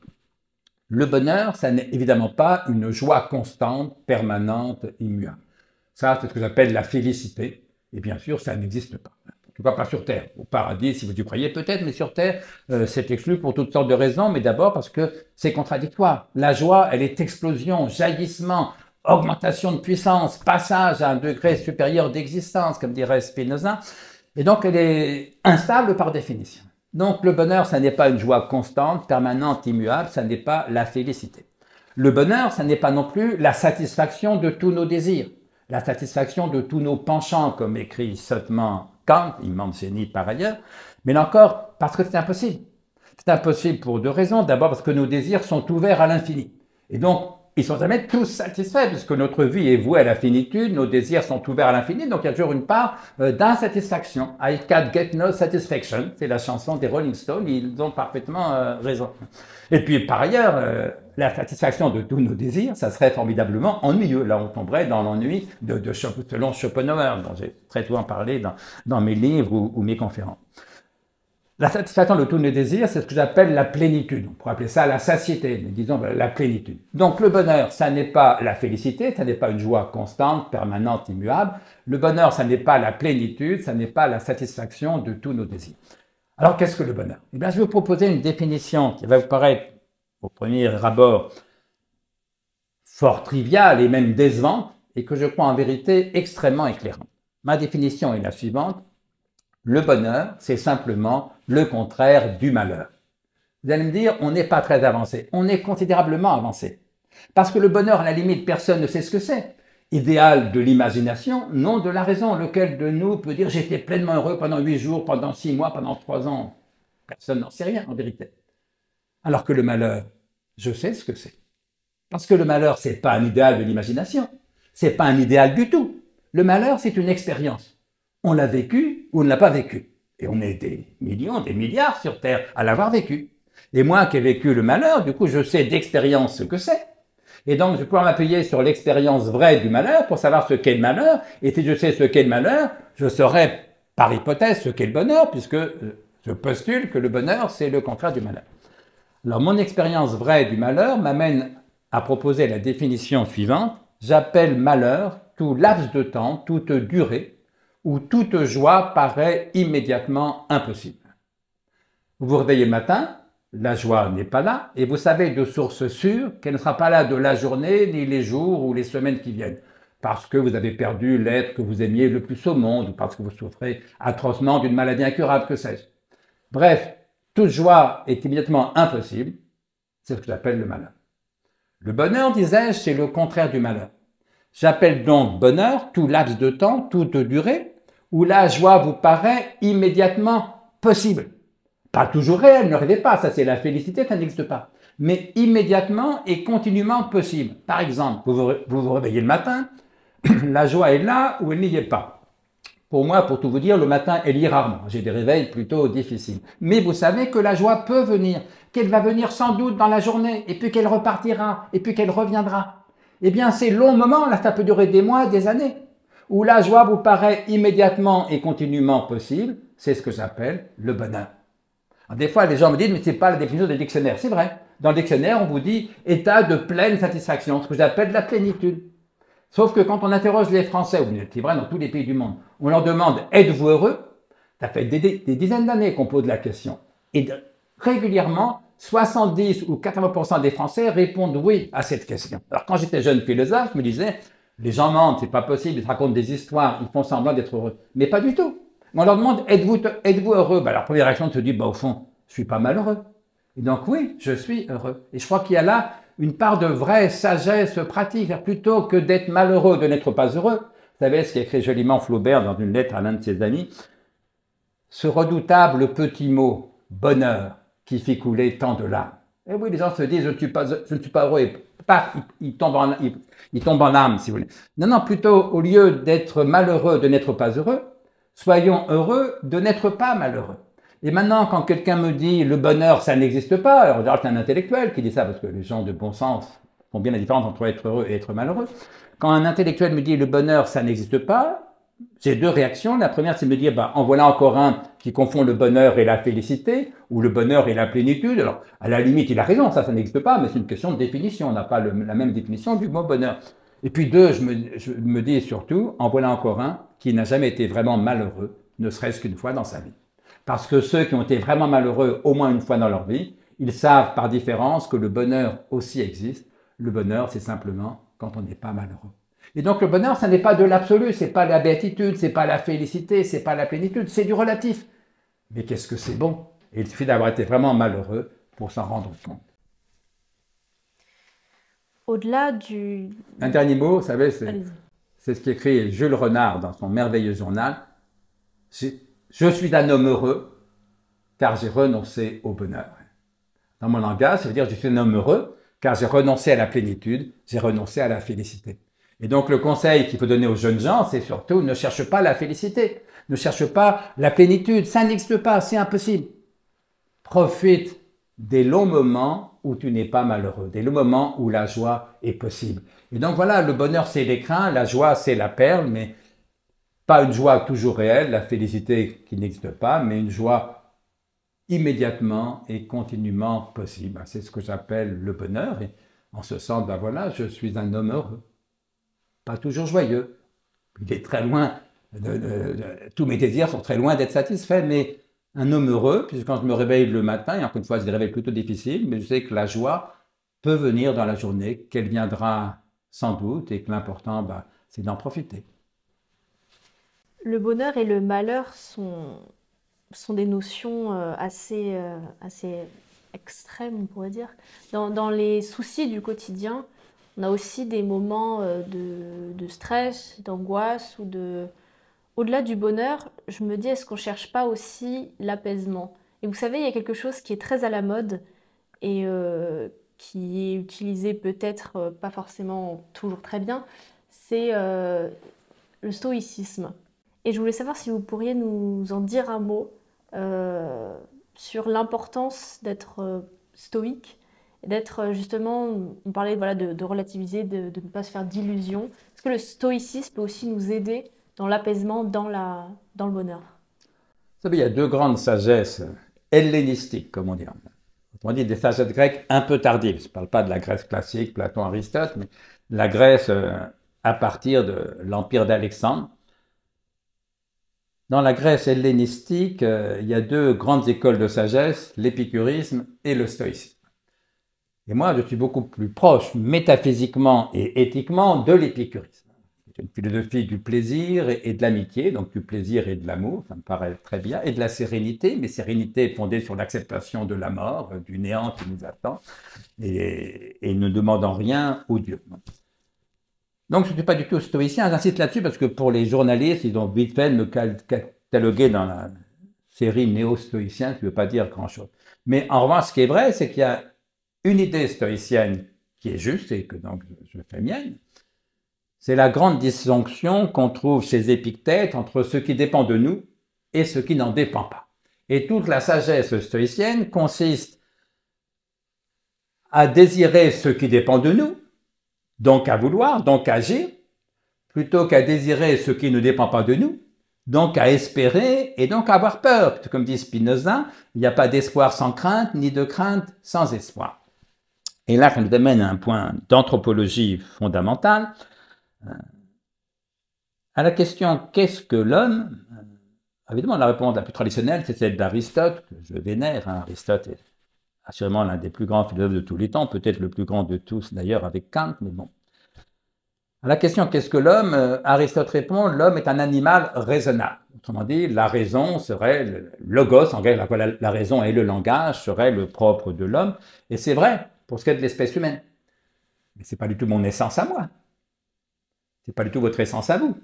Le bonheur, ça n'est évidemment pas une joie constante, permanente, immuable. Ça, c'est ce que j'appelle la félicité. Et bien sûr, ça n'existe pas. En tout cas, pas sur Terre. Au paradis, si vous y croyez peut-être, mais sur Terre, c'est exclu pour toutes sortes de raisons, mais d'abord parce que c'est contradictoire. La joie, elle est explosion, jaillissement, augmentation de puissance, passage à un degré supérieur d'existence, comme dirait Spinoza. Et donc, elle est instable par définition. Donc, le bonheur, ça n'est pas une joie constante, permanente, immuable, ça n'est pas la félicité. Le bonheur, ça n'est pas non plus la satisfaction de tous nos désirs, la satisfaction de tous nos penchants, comme écrit sottement Kant, immense génie par ailleurs, mais là encore, parce que c'est impossible. C'est impossible pour deux raisons. D'abord, parce que nos désirs sont ouverts à l'infini. Et donc, ils sont jamais tous satisfaits, puisque notre vie est vouée à la finitude, nos désirs sont ouverts à l'infini, donc il y a toujours une part d'insatisfaction. I can't get no satisfaction, c'est la chanson des Rolling Stones, ils ont parfaitement raison. Et puis par ailleurs, la satisfaction de tous nos désirs, ça serait formidablement ennuyeux. Là, on tomberait dans l'ennui selon Schopenhauer, dont j'ai très souvent parlé dans mes livres ou mes conférences. La satisfaction de tous nos désirs, c'est ce que j'appelle la plénitude. On pourrait appeler ça la satiété, mais disons la plénitude. Donc le bonheur, ça n'est pas la félicité, ça n'est pas une joie constante, permanente, immuable. Le bonheur, ça n'est pas la plénitude, ça n'est pas la satisfaction de tous nos désirs. Alors qu'est-ce que le bonheur? Eh bien, je vais vous proposer une définition qui va vous paraître, au premier abord, fort triviale et même décevante, et que je crois en vérité extrêmement éclairante. Ma définition est la suivante. Le bonheur, c'est simplement le contraire du malheur. Vous allez me dire, on n'est pas très avancé. On est considérablement avancé. Parce que le bonheur, à la limite, personne ne sait ce que c'est. Idéal de l'imagination, non de la raison. Lequel de nous peut dire j'étais pleinement heureux pendant 8 jours, pendant 6 mois, pendant 3 ans? Personne n'en sait rien en vérité. Alors que le malheur, je sais ce que c'est. Parce que le malheur, c'est pas un idéal de l'imagination. C'est pas un idéal du tout. Le malheur, c'est une expérience. On l'a vécu ou on ne l'a pas vécu. Et on est des millions, des milliards sur Terre à l'avoir vécu. Et moi qui ai vécu le malheur, du coup, je sais d'expérience ce que c'est. Et donc, je vais pouvoir m'appuyer sur l'expérience vraie du malheur pour savoir ce qu'est le malheur. Et si je sais ce qu'est le malheur, je saurai par hypothèse ce qu'est le bonheur, puisque je postule que le bonheur, c'est le contraire du malheur. Alors, mon expérience vraie du malheur m'amène à proposer la définition suivante. J'appelle malheur tout laps de temps, toute durée, où toute joie paraît immédiatement impossible. Vous vous réveillez le matin, la joie n'est pas là, et vous savez de source sûre qu'elle ne sera pas là de la journée, ni les jours ou les semaines qui viennent, parce que vous avez perdu l'être que vous aimiez le plus au monde, ou parce que vous souffrez atrocement d'une maladie incurable, que sais-je. Bref, toute joie est immédiatement impossible, c'est ce que j'appelle le malheur. Le bonheur, disais-je, c'est le contraire du malheur. J'appelle donc bonheur tout laps de temps, toute durée, où la joie vous paraît immédiatement possible. Pas toujours réelle, ne rêvez pas, ça c'est la félicité, ça n'existe pas. Mais immédiatement et continuellement possible. Par exemple, vous vous réveillez le matin, la joie est là ou elle n'y est pas. Pour moi, pour tout vous dire, le matin, elle y est rarement. J'ai des réveils plutôt difficiles. Mais vous savez que la joie peut venir, qu'elle va venir sans doute dans la journée, et puis qu'elle repartira, et puis qu'elle reviendra. Eh bien, ces longs moments, là, ça peut durer des mois, des années, où la joie vous paraît immédiatement et continuellement possible, c'est ce que j'appelle le bonheur. Alors, des fois, les gens me disent, mais c'est pas la définition des dictionnaires. C'est vrai. Dans le dictionnaire, on vous dit état de pleine satisfaction, ce que j'appelle la plénitude. Sauf que quand on interroge les Français, ou c'est vrai dans tous les pays du monde, on leur demande « Êtes-vous heureux ?» Ça fait des dizaines d'années qu'on pose la question. Et régulièrement, 70 ou 80% des Français répondent oui à cette question. Alors quand j'étais jeune philosophe, je me disais « Les gens mentent, c'est pas possible, ils se racontent des histoires, ils font semblant d'être heureux. » Mais pas du tout. On leur demande « Êtes-vous heureux ?» Leur première réaction se dit « Au fond, je suis pas malheureux. » Et donc oui, je suis heureux. Et je crois qu'il y a là une part de vraie sagesse pratique, plutôt que d'être malheureux, de n'être pas heureux. Vous savez ce qu'écrit joliment Flaubert dans une lettre à l'un de ses amis? Ce redoutable petit mot, bonheur, qui fit couler tant de larmes. Et oui, les gens se disent, je ne suis pas heureux, et paf, ils tombent en larmes, si vous voulez. Non, non, plutôt, au lieu d'être malheureux, de n'être pas heureux, soyons heureux de n'être pas malheureux. Et maintenant, quand quelqu'un me dit le bonheur, ça n'existe pas, alors c'est un intellectuel qui dit ça, parce que les gens de bon sens font bien la différence entre être heureux et être malheureux. Quand un intellectuel me dit le bonheur, ça n'existe pas, j'ai deux réactions. La première, c'est de me dire, en voilà encore un qui confond le bonheur et la félicité, ou le bonheur et la plénitude. Alors, à la limite, il a raison, ça n'existe pas, mais c'est une question de définition. On n'a pas la même définition du mot bonheur. Et puis deux, je me dis surtout, en voilà encore un qui n'a jamais été vraiment malheureux, ne serait-ce qu'une fois dans sa vie. Parce que ceux qui ont été vraiment malheureux au moins une fois dans leur vie, ils savent par différence que le bonheur aussi existe. Le bonheur, c'est simplement quand on n'est pas malheureux. Et donc le bonheur, ça n'est pas de l'absolu, c'est pas la béatitude, c'est pas la félicité, c'est pas la plénitude, c'est du relatif. Mais qu'est-ce que c'est bon? Et il suffit d'avoir été vraiment malheureux pour s'en rendre compte. Au-delà du... Un dernier mot, vous savez, c'est ce qu'écrit Jules Renard dans son merveilleux journal. Je suis un homme heureux car j'ai renoncé au bonheur. Dans mon langage, ça veut dire je suis un homme heureux car j'ai renoncé à la plénitude, j'ai renoncé à la félicité. Et donc le conseil qu'il faut donner aux jeunes gens, c'est surtout ne cherche pas la félicité, ne cherche pas la plénitude, ça n'existe pas, c'est impossible. Profite des longs moments où tu n'es pas malheureux, des longs moments où la joie est possible. Et donc voilà, le bonheur c'est l'écrin, la joie c'est la perle, mais pas une joie toujours réelle, la félicité qui n'existe pas, mais une joie immédiatement et continuellement possible. C'est ce que j'appelle le bonheur. Et en ce sens, voilà, je suis un homme heureux. Pas toujours joyeux. Il est très loin, tous mes désirs sont très loin d'être satisfaits, mais un homme heureux, puisque quand je me réveille le matin, et encore une fois, c'est des réveils plutôt difficiles, mais je sais que la joie peut venir dans la journée, qu'elle viendra sans doute, et que l'important, c'est d'en profiter. Le bonheur et le malheur sont des notions assez extrême, on pourrait dire. Dans les soucis du quotidien, on a aussi des moments de stress, d'angoisse Au-delà du bonheur, je me dis, est-ce qu'on ne cherche pas aussi l'apaisement? Et vous savez, il y a quelque chose qui est très à la mode et qui est utilisé peut-être pas forcément toujours très bien, c'est le stoïcisme. Et je voulais savoir si vous pourriez nous en dire un mot sur l'importance d'être stoïque, et d'être justement, on parlait voilà, de relativiser, de ne pas se faire d'illusions. Est-ce que le stoïcisme peut aussi nous aider dans l'apaisement, dans le bonheur? Vous savez, il y a deux grandes sagesses hellénistiques, comme on dit. Autrement dit, des sagesses grecques un peu tardives. Je ne parle pas de la Grèce classique, Platon, Aristote, mais de la Grèce à partir de l'Empire d'Alexandre. Dans la Grèce hellénistique, il y a deux grandes écoles de sagesse, l'épicurisme et le stoïcisme. Et moi, je suis beaucoup plus proche, métaphysiquement et éthiquement, de l'épicurisme. C'est une philosophie du plaisir et de l'amitié, donc du plaisir et de l'amour, ça me paraît très bien, et de la sérénité, mais sérénité fondée sur l'acceptation de la mort, du néant qui nous attend, et ne demandant rien au Dieu. Donc, je ne suis pas du tout stoïcien, j'insiste là-dessus parce que pour les journalistes, ils ont vite fait de me cataloguer dans la série néo-stoïcien, ce qui ne veut pas dire grand-chose. Mais en revanche, ce qui est vrai, c'est qu'il y a une idée stoïcienne qui est juste et que donc je fais mienne. C'est la grande disjonction qu'on trouve chez Épictète entre ce qui dépend de nous et ce qui n'en dépend pas. Et toute la sagesse stoïcienne consiste à désirer ce qui dépend de nous, donc à vouloir, donc à agir, plutôt qu'à désirer ce qui ne dépend pas de nous, donc à espérer et donc à avoir peur. Comme dit Spinoza, il n'y a pas d'espoir sans crainte, ni de crainte sans espoir. Et là, ça nous amène à un point d'anthropologie fondamentale, à la question « qu'est-ce que l'homme ?» Évidemment, la réponse la plus traditionnelle, c'est celle d'Aristote, que je vénère. Aristote est assurément l'un des plus grands philosophes de tous les temps, peut-être le plus grand de tous d'ailleurs avec Kant, mais bon. À la question « qu'est-ce que l'homme ?» Aristote répond « l'homme est un animal raisonnable ». Autrement dit, la raison serait le logos, en grec, la raison et le langage serait le propre de l'homme. Et c'est vrai pour ce qui est de l'espèce humaine. Mais ce n'est pas du tout mon essence à moi. Ce n'est pas du tout votre essence à vous.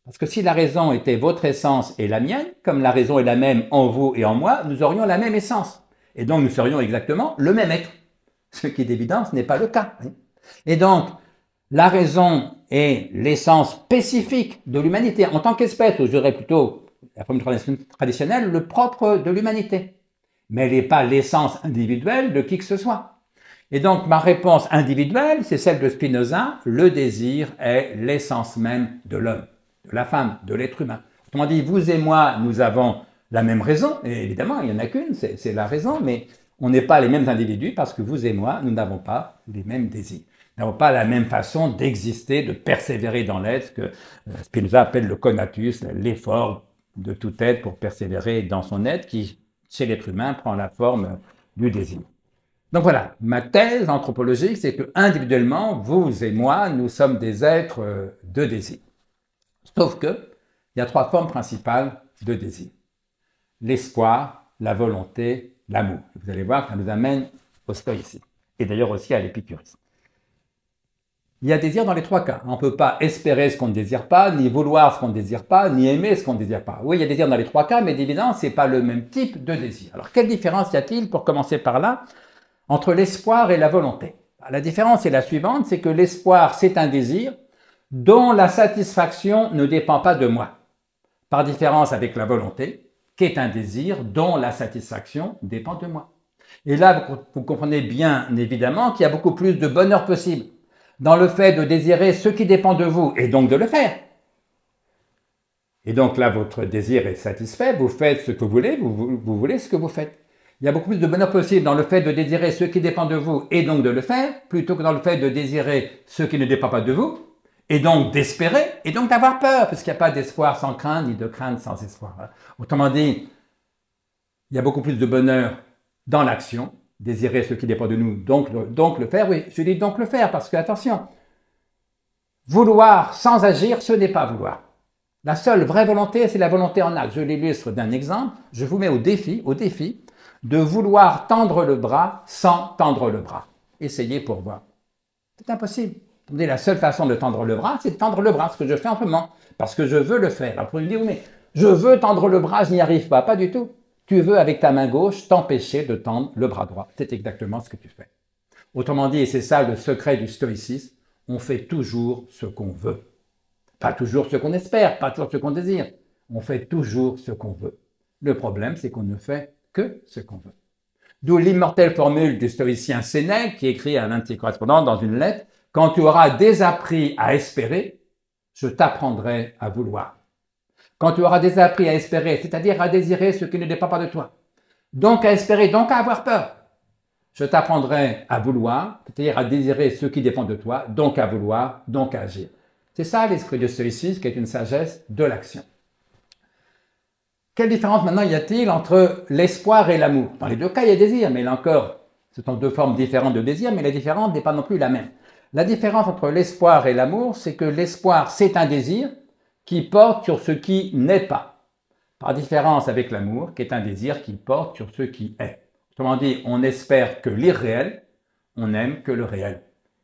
Parce que si la raison était votre essence et la mienne, comme la raison est la même en vous et en moi, nous aurions la même essence. Et donc nous serions exactement le même être. Ce qui d'évidence n'est pas le cas. Et donc, la raison est l'essence spécifique de l'humanité en tant qu'espèce, ou je dirais plutôt, la forme traditionnelle, le propre de l'humanité. Mais elle n'est pas l'essence individuelle de qui que ce soit. Et donc, ma réponse individuelle, c'est celle de Spinoza, le désir est l'essence même de l'homme, de la femme, de l'être humain. Autrement dit, vous et moi, nous avons la même raison, et évidemment, il n'y en a qu'une, c'est la raison, mais on n'est pas les mêmes individus parce que vous et moi, nous n'avons pas les mêmes désirs. Nous n'avons pas la même façon d'exister, de persévérer dans l'être, que Spinoza appelle le conatus, l'effort de tout être pour persévérer dans son être, qui, chez l'être humain, prend la forme du désir. Donc voilà, ma thèse anthropologique, c'est que individuellement, vous et moi, nous sommes des êtres de désir. Sauf que, il y a trois formes principales de désir. L'espoir, la volonté, l'amour. Vous allez voir que ça nous amène au stoïcisme, et d'ailleurs aussi à l'épicurisme. Il y a désir dans les trois cas. On ne peut pas espérer ce qu'on ne désire pas, ni vouloir ce qu'on ne désire pas, ni aimer ce qu'on ne désire pas. Oui, il y a désir dans les trois cas, mais d'évidence, ce n'est pas le même type de désir. Alors, quelle différence y a-t-il, pour commencer par là, entre l'espoir et la volonté? La différence est la suivante, c'est que l'espoir, c'est un désir dont la satisfaction ne dépend pas de moi. Par différence avec la volonté, qui est un désir dont la satisfaction dépend de moi. Et là, vous comprenez bien évidemment qu'il y a beaucoup plus de bonheur possible dans le fait de désirer ce qui dépend de vous et donc de le faire. Et donc là, votre désir est satisfait, vous faites ce que vous voulez, vous voulez ce que vous faites. Il y a beaucoup plus de bonheur possible dans le fait de désirer ce qui dépend de vous et donc de le faire, plutôt que dans le fait de désirer ce qui ne dépend pas de vous, et donc d'espérer, et donc d'avoir peur, parce qu'il n'y a pas d'espoir sans crainte, ni de crainte sans espoir. Autrement dit, il y a beaucoup plus de bonheur dans l'action, désirer ce qui dépend de nous, donc le faire. Oui, je dis donc le faire, parce que, attention, vouloir sans agir, ce n'est pas vouloir. La seule vraie volonté, c'est la volonté en acte. Je l'illustre d'un exemple. Je vous mets au défi de vouloir tendre le bras sans tendre le bras. Essayez pour voir. C'est impossible. La seule façon de tendre le bras, c'est de tendre le bras, ce que je fais en ce moment, parce que je veux le faire. Après, vous me dites, oui, mais je veux tendre le bras, je n'y arrive pas. Pas du tout. Tu veux, avec ta main gauche, t'empêcher de tendre le bras droit. C'est exactement ce que tu fais. Autrement dit, et c'est ça le secret du stoïcisme, on fait toujours ce qu'on veut. Pas toujours ce qu'on espère, pas toujours ce qu'on désire. On fait toujours ce qu'on veut. Le problème, c'est qu'on ne fait que ce qu'on veut. D'où l'immortelle formule du stoïcien Sénèque qui écrit à l'un de ses correspondants dans une lettre « Quand tu auras désappris à espérer, je t'apprendrai à vouloir. » Quand tu auras désappris à espérer, c'est-à-dire à désirer ce qui ne dépend pas de toi, donc à espérer, donc à avoir peur, je t'apprendrai à vouloir, c'est-à-dire à désirer ce qui dépend de toi, donc à vouloir, donc à agir. C'est ça l'esprit du stoïcisme qui est une sagesse de l'action. Quelle différence maintenant y a-t-il entre l'espoir et l'amour? Dans les deux cas, il y a désir, mais là encore, ce sont deux formes différentes de désir, mais la différence n'est pas non plus la même. La différence entre l'espoir et l'amour, c'est que l'espoir, c'est un désir qui porte sur ce qui n'est pas. Par différence avec l'amour, qui est un désir qui porte sur ce qui est. Autrement dit, on espère que l'irréel, on n'aime que le réel.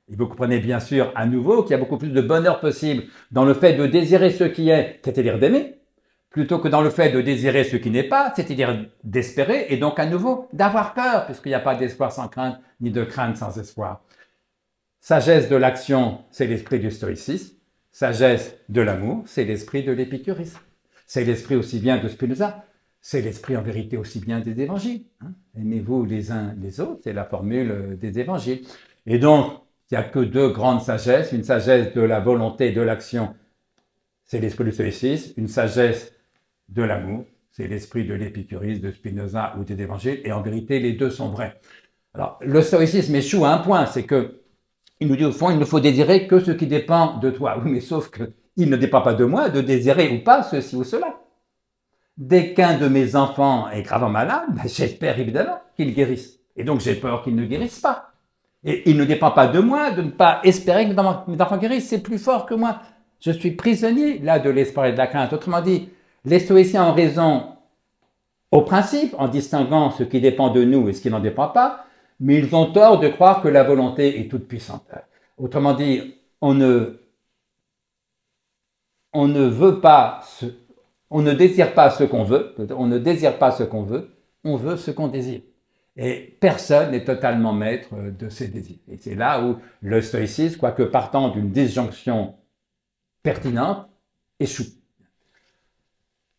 Et vous comprenez bien sûr à nouveau qu'il y a beaucoup plus de bonheur possible dans le fait de désirer ce qui est, c'est-à-dire d'aimer, plutôt que dans le fait de désirer ce qui n'est pas, c'est-à-dire d'espérer, et donc à nouveau d'avoir peur, puisqu'il n'y a pas d'espoir sans crainte, ni de crainte sans espoir. Sagesse de l'action, c'est l'esprit du stoïcisme. Sagesse de l'amour, c'est l'esprit de l'épicurisme. C'est l'esprit aussi bien de Spinoza. C'est l'esprit en vérité aussi bien des évangiles. Aimez-vous les uns les autres, c'est la formule des évangiles. Et donc, il n'y a que deux grandes sagesses. Une sagesse de la volonté et de l'action, c'est l'esprit du stoïcisme. Une sagesse de l'amour, c'est l'esprit de l'épicurisme, de Spinoza ou des évangiles. Et en vérité, les deux sont vrais. Alors, le stoïcisme échoue à un point, c'est que il nous dit au fond, il ne faut désirer que ce qui dépend de toi. Oui, mais sauf qu'il ne dépend pas de moi de désirer ou pas ceci ou cela. Dès qu'un de mes enfants est gravement malade, j'espère évidemment qu'il guérisse. Et donc j'ai peur qu'il ne guérisse pas. Et il ne dépend pas de moi de ne pas espérer que mes enfants guérissent. C'est plus fort que moi. Je suis prisonnier là de l'espoir et de la crainte. Autrement dit, les stoïciens ont raison au principe en distinguant ce qui dépend de nous et ce qui n'en dépend pas, mais ils ont tort de croire que la volonté est toute puissante. Autrement dit, on ne veut pas, on ne désire pas ce qu'on veut, on ne désire pas ce qu'on veut, on veut ce qu'on désire. Et personne n'est totalement maître de ses désirs. Et c'est là où le stoïcisme, quoique partant d'une disjonction pertinente, échoue.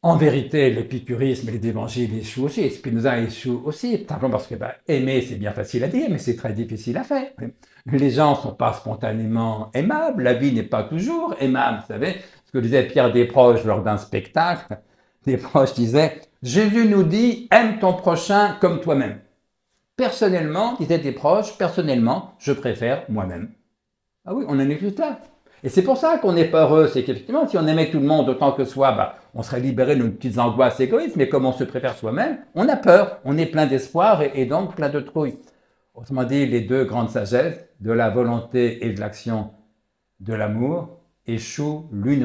En vérité, l'épicurisme et les évangiles échouent aussi, Spinoza échoue aussi, simplement parce que aimer, c'est bien facile à dire, mais c'est très difficile à faire. Les gens ne sont pas spontanément aimables, la vie n'est pas toujours aimable, vous savez, ce que disait Pierre Desproges lors d'un spectacle. Desproges disait « Jésus nous dit, aime ton prochain comme toi-même ». Personnellement, disait Desproges, personnellement, je préfère moi-même. Ah oui, on en est juste là. Et c'est pour ça qu'on n'est pas heureux, c'est qu'effectivement, si on aimait tout le monde autant que soi, on serait libéré de nos petites angoisses égoïstes, mais comme on se préfère soi-même, on a peur, on est plein d'espoir et donc plein de trouille. Autrement dit, les deux grandes sagesses, de la volonté et de l'action, de l'amour, échouent l'une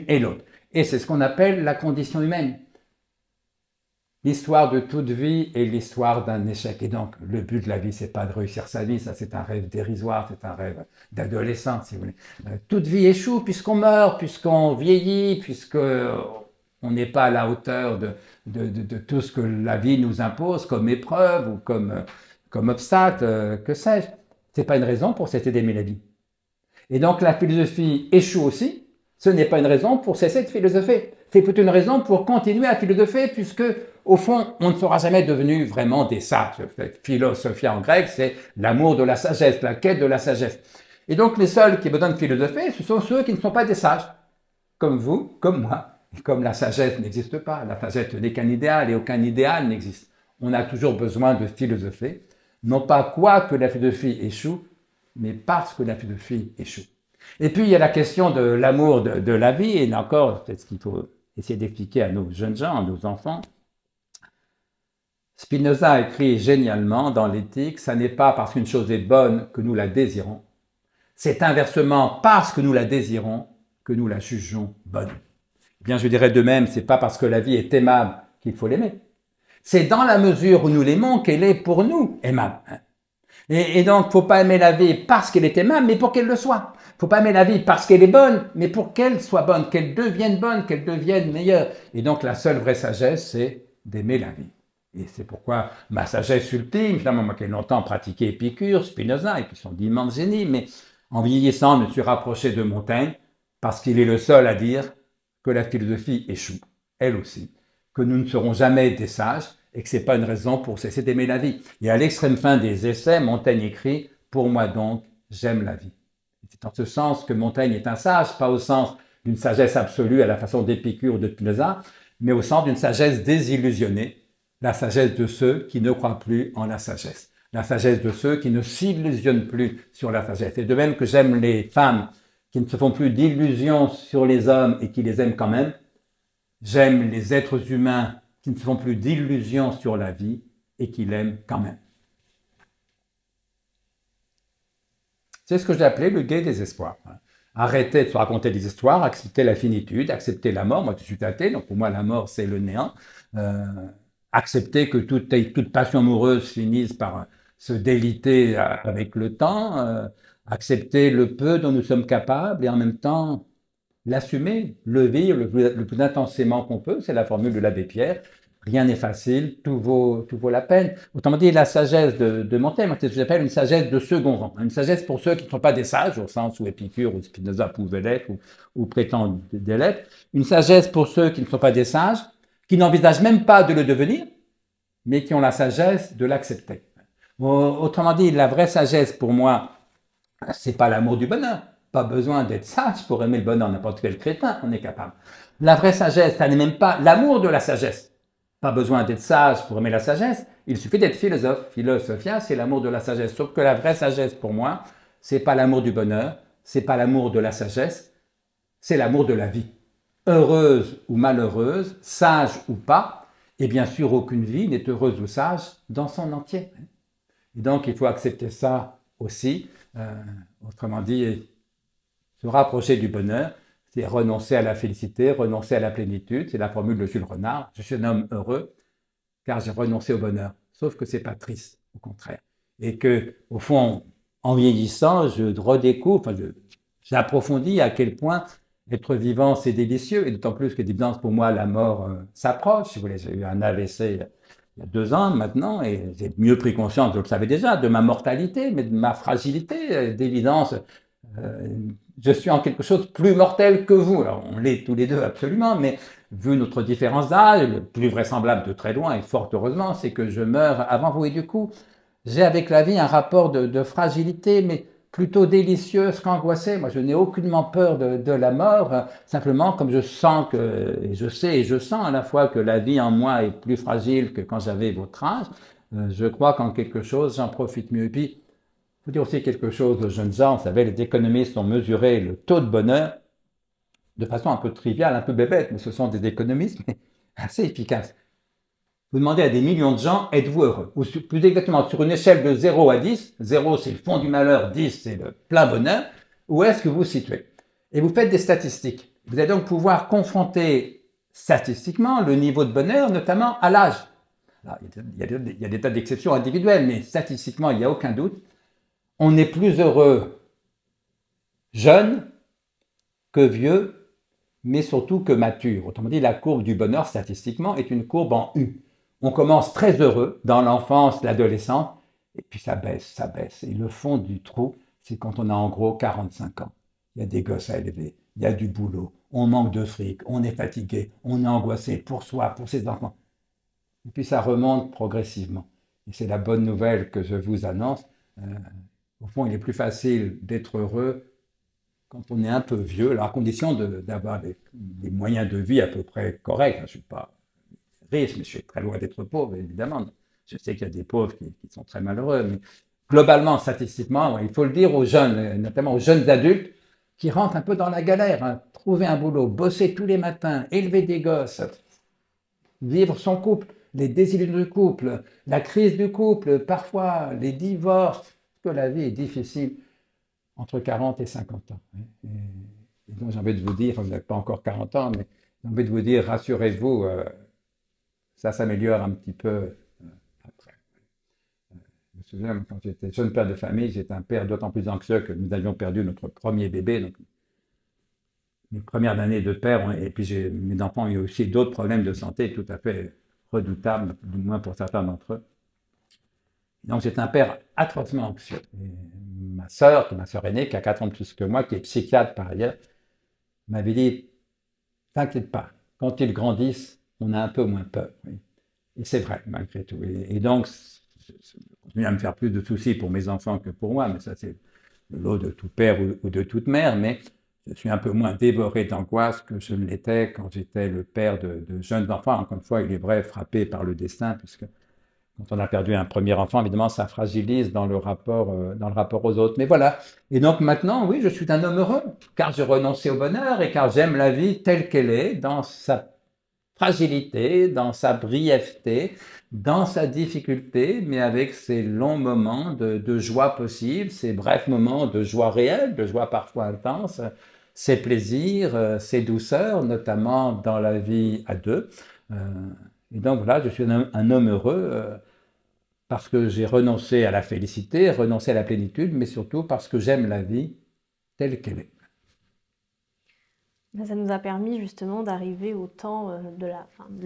et l'autre. Et c'est ce qu'on appelle la condition humaine. L'histoire de toute vie est l'histoire d'un échec. Et donc, le but de la vie, c'est pas de réussir sa vie, ça c'est un rêve dérisoire, c'est un rêve d'adolescent, si vous voulez. Toute vie échoue puisqu'on meurt, puisqu'on vieillit, puisqu'on n'est pas à la hauteur de tout ce que la vie nous impose comme épreuve ou comme obstacle, que sais-je. C'est pas une raison pour cesser d'aimer la vie. Et donc, la philosophie échoue aussi. Ce n'est pas une raison pour cesser de philosopher. C'est plutôt une raison pour continuer à philosopher puisque, au fond, on ne sera jamais devenu vraiment des sages. Philosophia en grec, c'est l'amour de la sagesse, la quête de la sagesse. Et donc, les seuls qui besoin de philosopher, ce sont ceux qui ne sont pas des sages. Comme vous, comme moi. Et comme la sagesse n'existe pas, la sagesse n'est qu'un idéal et aucun idéal n'existe. On a toujours besoin de philosopher. Non pas quoi que la philosophie échoue, mais parce que la philosophie échoue. Et puis, il y a la question de l'amour de la vie, et là encore, c'est ce qu'il faut essayer d'expliquer à nos jeunes gens, à nos enfants. Spinoza écrit génialement dans l'Éthique, ça n'est pas parce qu'une chose est bonne que nous la désirons, c'est inversement parce que nous la désirons que nous la jugeons bonne. Eh bien, je dirais de même, c'est pas parce que la vie est aimable qu'il faut l'aimer. C'est dans la mesure où nous l'aimons qu'elle est pour nous aimable. Et donc, faut pas aimer la vie parce qu'elle est aimable, mais pour qu'elle le soit. Faut pas aimer la vie parce qu'elle est bonne, mais pour qu'elle soit bonne, qu'elle devienne meilleure. Et donc, la seule vraie sagesse, c'est d'aimer la vie. Et c'est pourquoi ma sagesse ultime, finalement, moi qui ai longtemps pratiqué Épicure, Spinoza, et qui sont d'immenses génies, mais en vieillissant, je me suis rapproché de Montaigne, parce qu'il est le seul à dire que la philosophie échoue, elle aussi, que nous ne serons jamais des sages, et que ce n'est pas une raison pour cesser d'aimer la vie. Et à l'extrême fin des essais, Montaigne écrit « Pour moi donc, j'aime la vie ». C'est en ce sens que Montaigne est un sage, pas au sens d'une sagesse absolue à la façon d'Épicure ou de Spinoza, mais au sens d'une sagesse désillusionnée, la sagesse de ceux qui ne croient plus en la sagesse, la sagesse de ceux qui ne s'illusionnent plus sur la sagesse. Et de même que j'aime les femmes qui ne se font plus d'illusions sur les hommes et qui les aiment quand même, j'aime les êtres humains qui ne se font plus d'illusions sur la vie et qui l'aiment quand même. C'est ce que j'ai appelé le gai des espoirs. Arrêter de se raconter des histoires, accepter la finitude, accepter la mort. Moi, je suis athée, donc pour moi, la mort, c'est le néant. Accepter que toute passion amoureuse finisse par se déliter avec le temps. Accepter le peu dont nous sommes capables et en même temps l'assumer, le vivre le plus intensément qu'on peut. C'est la formule de l'abbé Pierre. Rien n'est facile, tout vaut la peine. Autrement dit, la sagesse de Montaigne, c'est ce que j'appelle une sagesse de second rang. Une sagesse pour ceux qui ne sont pas des sages, au sens où Épicure ou Spinoza pouvaient l'être ou prétendent l'être. Une sagesse pour ceux qui ne sont pas des sages, qui n'envisagent même pas de le devenir, mais qui ont la sagesse de l'accepter. Autrement dit, la vraie sagesse pour moi, c'est pas l'amour du bonheur. Pas besoin d'être sage pour aimer le bonheur. N'importe quel crétin en est capable. La vraie sagesse, ça n'est même pas l'amour de la sagesse. Pas besoin d'être sage pour aimer la sagesse. Il suffit d'être philosophe. Philosophia, c'est l'amour de la sagesse. Sauf que la vraie sagesse pour moi, c'est pas l'amour du bonheur, c'est pas l'amour de la sagesse, c'est l'amour de la vie. Heureuse ou malheureuse, sage ou pas, et bien sûr, aucune vie n'est heureuse ou sage dans son entier. Et donc, il faut accepter ça aussi. Autrement dit, se rapprocher du bonheur, c'est renoncer à la félicité, renoncer à la plénitude. C'est la formule de Jules Renard. Je suis un homme heureux car j'ai renoncé au bonheur. Sauf que c'est pas triste, au contraire. Et que, au fond, en vieillissant, je redécouvre, j'approfondis à quel point être vivant, c'est délicieux. Et d'autant plus que, d'évidence, pour moi, la mort s'approche. Si vous voulez, j'ai eu un AVC il y a 2 ans maintenant et j'ai mieux pris conscience, je le savais déjà, de ma mortalité, mais de ma fragilité. D'évidence, je suis en quelque chose plus mortel que vous. Alors, on l'est tous les deux absolument, mais vu notre différence d'âge, le plus vraisemblable de très loin, et fort heureusement, c'est que je meurs avant vous. Et du coup, j'ai avec la vie un rapport de fragilité, mais plutôt délicieuse qu'angoissée. Moi, je n'ai aucunement peur de la mort, simplement comme je sens que, et je sais et je sens à la fois que la vie en moi est plus fragile que quand j'avais votre âge, je crois qu'en quelque chose, j'en profite mieux. Et puis, il faut dire aussi quelque chose aux jeunes gens. Vous savez, les économistes ont mesuré le taux de bonheur de façon un peu triviale, un peu bébête, mais ce sont des économistes mais assez efficaces. Vous demandez à des millions de gens, êtes-vous heureux? Ou plus exactement, sur une échelle de 0 à 10, 0 c'est le fond du malheur, 10 c'est le plein bonheur, où est-ce que vous vous situez? Et vous faites des statistiques. Vous allez donc pouvoir confronter statistiquement le niveau de bonheur, notamment à l'âge. Il y a des tas d'exceptions individuelles, mais statistiquement, il n'y a aucun doute. On est plus heureux jeune que vieux, mais surtout que mature. Autrement dit, la courbe du bonheur, statistiquement, est une courbe en U. On commence très heureux dans l'enfance, l'adolescence, et puis ça baisse, ça baisse. Et le fond du trou, c'est quand on a en gros 45 ans. Il y a des gosses à élever, il y a du boulot, on manque de fric, on est fatigué, on est angoissé pour soi, pour ses enfants. Et puis ça remonte progressivement. Et c'est la bonne nouvelle que je vous annonce. Au fond, il est plus facile d'être heureux quand on est un peu vieux, alors à condition d'avoir des moyens de vie à peu près corrects. Je ne suis pas riche, mais je suis très loin d'être pauvre, évidemment. Je sais qu'il y a des pauvres qui sont très malheureux, mais globalement, statistiquement, il faut le dire aux jeunes, notamment aux jeunes adultes, qui rentrent un peu dans la galère. Hein. Trouver un boulot, bosser tous les matins, élever des gosses, vivre son couple, les désillusions du couple, la crise du couple, parfois les divorces, parce que la vie est difficile entre 40 et 50 ans. Et donc j'ai envie de vous dire, vous n'avez pas encore 40 ans, mais j'ai envie de vous dire, rassurez-vous, ça s'améliore un petit peu après. Je me souviens, quand j'étais jeune père de famille, j'étais un père d'autant plus anxieux que nous avions perdu notre premier bébé. Donc, mes premières années de père, et puis mes enfants ont eu aussi d'autres problèmes de santé tout à fait redoutables, du moins pour certains d'entre eux. Donc j'étais un père atrocement anxieux. Et ma sœur aînée, qui a 4 ans de plus que moi, qui est psychiatre par ailleurs, m'avait dit, t'inquiète pas, quand ils grandissent, on a un peu moins peur. Oui. Et c'est vrai, malgré tout. Et donc, je continue à me faire plus de soucis pour mes enfants que pour moi, mais ça c'est le lot de tout père ou de toute mère, mais je suis un peu moins dévoré d'angoisse que je ne l'étais quand j'étais le père de jeunes enfants. Encore une fois, il est vrai, frappé par le destin, puisque quand on a perdu un premier enfant, évidemment, ça fragilise dans le rapport aux autres. Mais voilà. Et donc maintenant, oui, je suis un homme heureux, car j'ai renoncé au bonheur et car j'aime la vie telle qu'elle est, dans sa fragilité, dans sa brièveté, dans sa difficulté, mais avec ces longs moments de joie possible, ces brefs moments de joie réelle, de joie parfois intense, ces plaisirs, ces douceurs, notamment dans la vie à deux. Et donc voilà, je suis un homme heureux parce que j'ai renoncé à la félicité, renoncé à la plénitude, mais surtout parce que j'aime la vie telle qu'elle est. Ça nous a permis justement d'arriver au temps de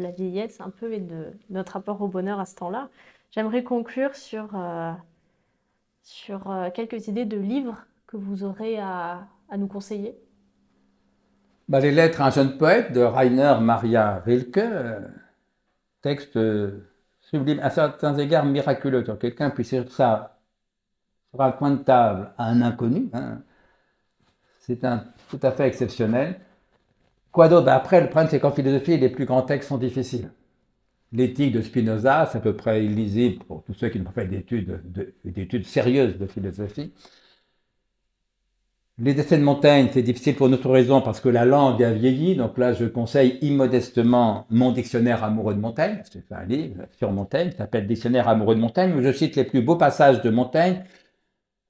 la vieillesse un peu et de notre rapport au bonheur à ce temps-là. J'aimerais conclure sur quelques idées de livres que vous aurez à nous conseiller. Les lettres à un jeune poète de Rainer Maria Rilke, texte sublime, à certains égards miraculeux. Que quelqu'un puisse écrire ça sur un coin de table à un inconnu, hein, c'est tout à fait exceptionnel. Quoi d'autre? Après, le problème, c'est qu'en philosophie, les plus grands textes sont difficiles. L'éthique de Spinoza, c'est à peu près illisible pour tous ceux qui n'ont pas fait d'études sérieuses de philosophie. Les essais de Montaigne, c'est difficile pour une autre raison, parce que la langue a vieilli. Donc là, je conseille immodestement mon dictionnaire amoureux de Montaigne. J'ai fait un livre sur Montaigne, qui s'appelle Dictionnaire amoureux de Montaigne, où je cite les plus beaux passages de Montaigne,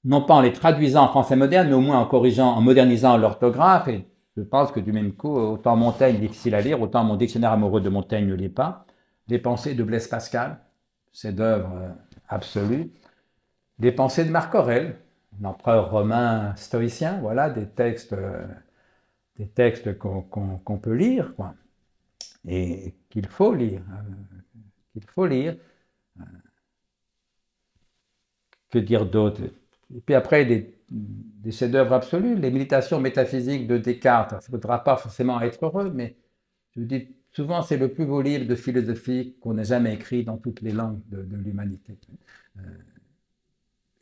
non pas en les traduisant en français moderne, mais au moins en modernisant l'orthographe. Et je pense que du même coup, autant Montaigne difficile à lire, autant mon dictionnaire amoureux de Montaigne ne l'est pas. Les pensées de Blaise Pascal, chef-d'œuvre absolu. Les pensées de Marc Aurèle, l'empereur romain stoïcien, voilà, des textes qu'on peut lire, quoi, et qu'il faut lire. Que dire d'autre? Et puis après, des chefs-d'œuvre absolus, les méditations métaphysiques de Descartes. Ça ne faudra pas forcément être heureux, mais je vous dis, souvent c'est le plus beau livre de philosophie qu'on ait jamais écrit dans toutes les langues de l'humanité.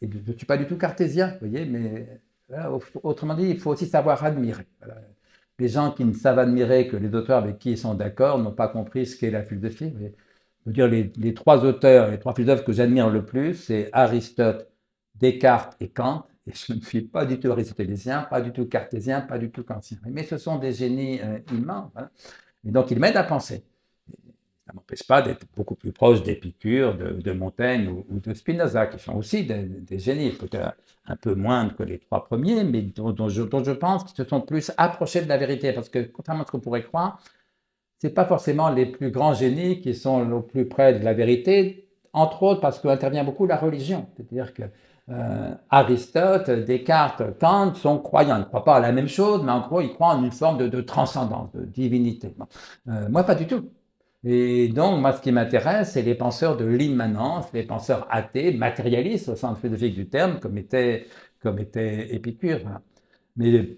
Et je ne suis pas du tout cartésien, vous voyez, mais voilà, autrement dit, il faut aussi savoir admirer. Voilà. Les gens qui ne savent admirer que les auteurs avec qui ils sont d'accord n'ont pas compris ce qu'est la philosophie. Je veux dire, les 3 auteurs, les 3 philosophes que j'admire le plus, c'est Aristote, Descartes et Kant. Et je ne suis pas du tout aristotélésien, pas du tout cartésien, pas du tout kantien. Mais ce sont des génies immenses. Voilà. Et donc, ils m'aident à penser. Ça ne m'empêche pas d'être beaucoup plus proche d'Épicure, de Montaigne ou de Spinoza, qui sont aussi des génies, peut-être un peu moindres que les 3 premiers, mais dont je pense qu'ils se sont plus approchés de la vérité. Parce que, contrairement à ce qu'on pourrait croire, ce n'est pas forcément les plus grands génies qui sont le plus près de la vérité, entre autres parce qu'intervient beaucoup la religion. C'est-à-dire que Aristote, Descartes, Kant sont croyants. Ils ne croient pas à la même chose, mais en gros, ils croient en une forme de transcendance, de divinité. Moi, pas du tout. Et donc, moi, ce qui m'intéresse, c'est les penseurs de l'immanence, les penseurs athées, matérialistes au sens philosophique du terme, comme était Épicure. Voilà. Mais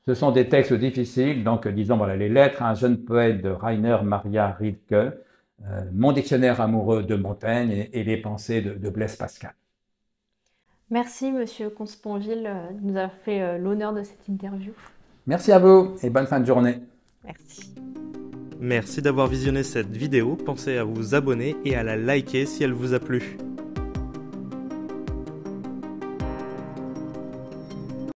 ce sont des textes difficiles, donc disons, voilà, les lettres à un jeune poète de Rainer Maria Rilke, mon dictionnaire amoureux de Montaigne et les pensées de Blaise Pascal. Merci, Monsieur Consponville, de nous avoir fait l'honneur de cette interview. Merci à vous et bonne fin de journée. Merci. Merci d'avoir visionné cette vidéo. Pensez à vous abonner et à la liker si elle vous a plu.